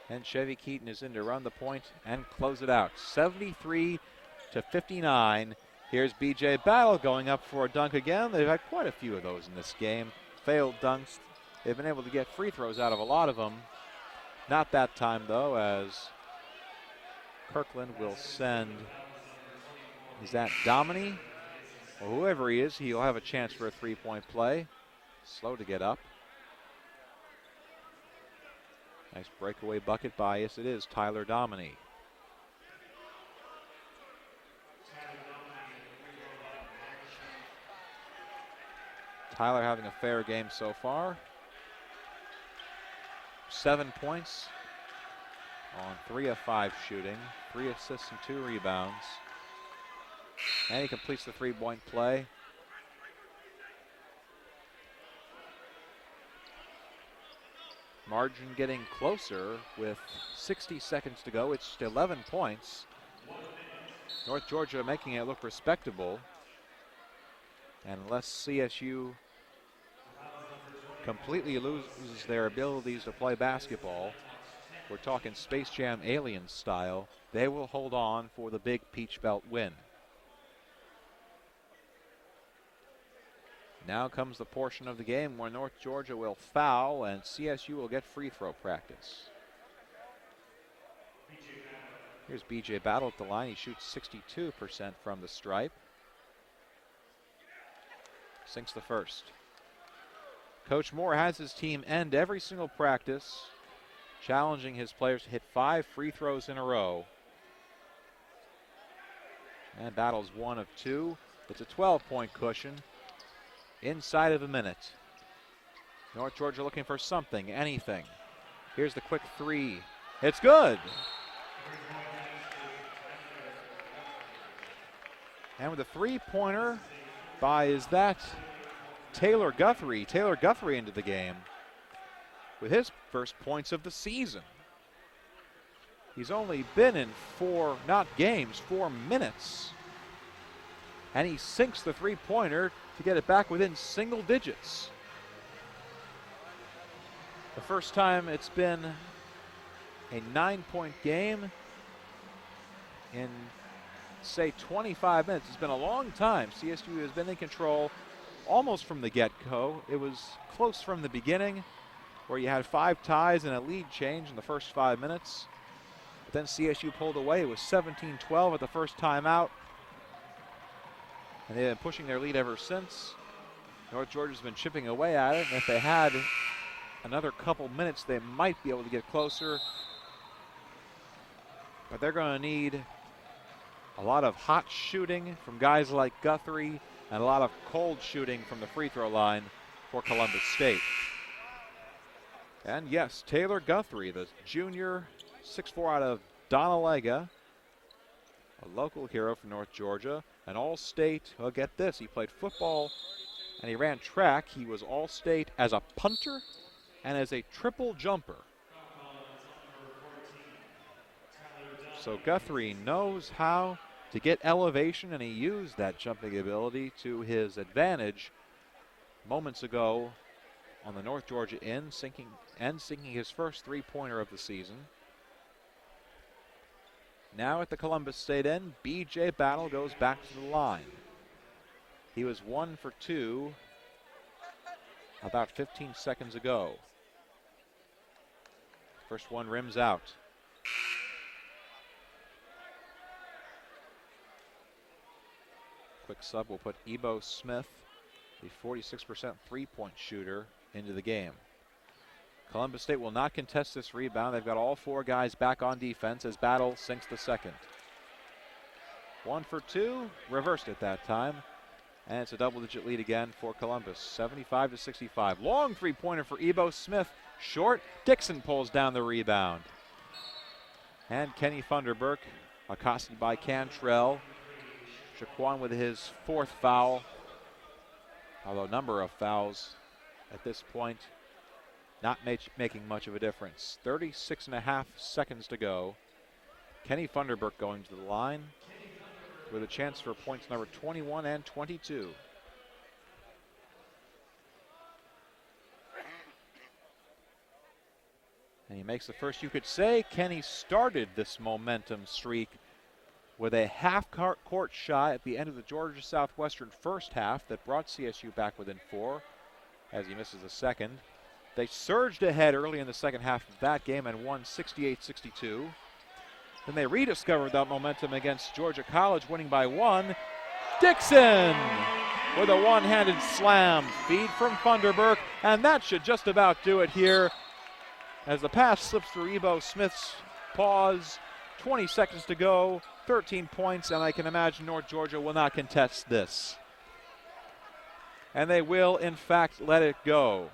And Chevy Keaton is in to run the point and close it out. 73-59. Here's B.J. Battle going up for a dunk again. They've had quite a few of those in this game. Failed dunks. They've been able to get free throws out of a lot of them. Not that time, though, as Kirkland will send, is that Dominy? Or whoever he is, he'll have a chance for a three-point play. Slow to get up. Nice breakaway bucket by, yes it is, Tyler Dominy. Tyler having a fair game so far. 7 points on 3 of 5 shooting, 3 assists and 2 rebounds. And he completes the three-point play. Margin getting closer with 60 seconds to go. It's 11 points. North Georgia making it look respectable. And unless CSU completely loses their abilities to play basketball, we're talking Space Jam Aliens style, they will hold on for the big Peach Belt win. Now comes the portion of the game where North Georgia will foul and CSU will get free throw practice. Here's B.J. Battle at the line. He shoots 62% from the stripe. Sinks the first. Coach Moore has his team end every single practice, challenging his players to hit 5 free throws in a row. And Battle's 1 of 2. It's a 12-point cushion. Inside of a minute. North Georgia looking for something, anything. Here's the quick three. It's good. And with a three-pointer by, is that Taylor Guthrie? Taylor Guthrie into the game with his first points of the season. He's only been in 4 minutes. And he sinks the three-pointer to get it back within single digits. The first time it's been a 9-point game in, say, 25 minutes. It's been a long time. CSU has been in control almost from the get-go. It was close from the beginning, where you had 5 ties and a lead change in the first 5 minutes. But then CSU pulled away. It was 17-12 at the first timeout. And they've been pushing their lead ever since. North Georgia's been chipping away at it, and if they had another couple minutes, they might be able to get closer. But they're going to need a lot of hot shooting from guys like Guthrie and a lot of cold shooting from the free throw line for Columbus State. And yes, Taylor Guthrie, the junior, 6'4" out of Donalega, a local hero from North Georgia. An All-State, well, get this, he played football and he ran track. He was All-State as a punter and as a triple jumper. So Guthrie knows how to get elevation, and he used that jumping ability to his advantage moments ago on the North Georgia end, sinking his first three-pointer of the season. Now at the Columbus State end, B.J. Battle goes back to the line. He was 1 for 2 about 15 seconds ago. First one rims out. Quick sub will put Ebo Smith, the 46% three-point shooter, into the game. Columbus State will not contest this rebound. They've got all four guys back on defense as Battle sinks the second. 1 for 2, reversed it that time. And it's a double-digit lead again for Columbus, 75-65. Long three-pointer for Ebo Smith, short. Dixon pulls down the rebound. And Kenny Funderburk accosted by Cantrell. Jaquan with his fourth foul, although number of fouls at this point not making much of a difference. 36.5 seconds to go. Kenny Funderburk going to the line with a chance for points number 21 and 22. And he makes the first. You could say Kenny started this momentum streak with a half-court shot at the end of the Georgia Southwestern first half that brought CSU back within 4 as he misses the second. They surged ahead early in the second half of that game and won 68-62. Then they rediscovered that momentum against Georgia College, winning by 1. Dixon with a one-handed slam. Feed from Funderburk, and that should just about do it here as the pass slips through Ebo Smith's paws. 20 seconds to go, 13 points, and I can imagine North Georgia will not contest this. And they will, in fact, let it go.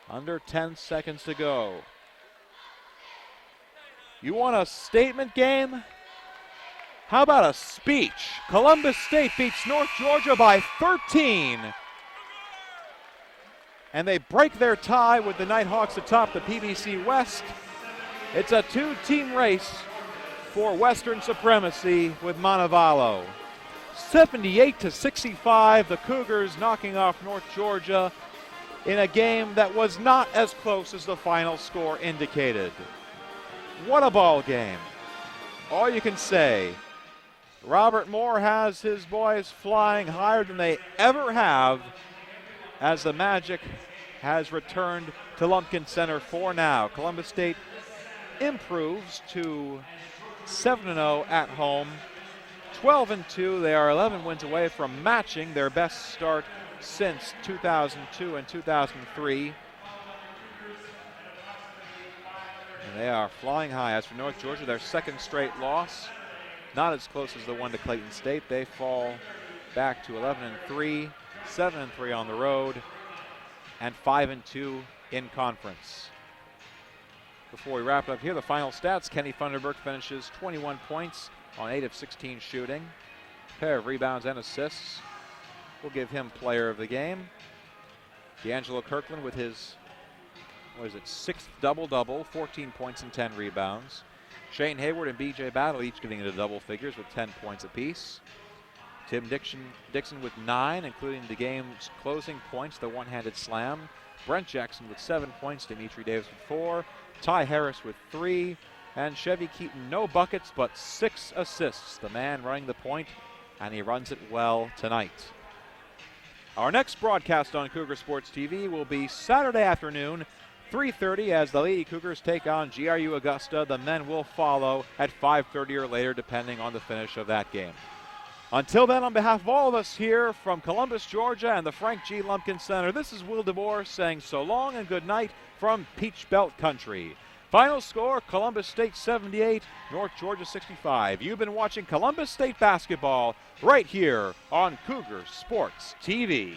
Under 10 seconds to go. You want a statement game? How about a speech? Columbus State beats North Georgia by 13. And they break their tie with the Nighthawks atop the PBC West. It's a two-team race for Western supremacy with Montevallo. 78-65, the Cougars knocking off North Georgia in a game that was not as close as the final score indicated. What a ball game. All you can say, Robert Moore has his boys flying higher than they ever have as the Magic has returned to Lumpkin Center for now. Columbus State improves to 7-0 at home. 12-2, they are 11 wins away from matching their best start since 2002 and 2003. And they are flying high. As for North Georgia, their second straight loss, not as close as the one to Clayton State. They fall back to 11-3, 7-3 on the road, and 5-2 in conference. Before we wrap up here, the final stats. Kenny Funderburk finishes 21 points on 8 of 16 shooting. A pair of rebounds and assists. We'll give him player of the game. D'Angelo Kirkland with his, sixth double-double, 14 points and 10 rebounds. Shane Hayward and B.J. Battle each getting into double figures with 10 points apiece. Tim Dixon with 9, including the game's closing points, the one-handed slam. Brent Jackson with 7 points, Dimitri Davis with 4, Ty Harris with 3, and Chevy Keaton, no buckets, but 6 assists. The man running the point, and he runs it well tonight. Our next broadcast on Cougar Sports TV will be Saturday afternoon, 3:30, as the Lady Cougars take on GRU Augusta. The men will follow at 5:30 or later, depending on the finish of that game. Until then, on behalf of all of us here from Columbus, Georgia and the Frank G. Lumpkin Center, this is Will DeBoer saying so long and good night from Peach Belt Country. Final score, Columbus State 78, North Georgia 65. You've been watching Columbus State basketball right here on Cougar Sports TV.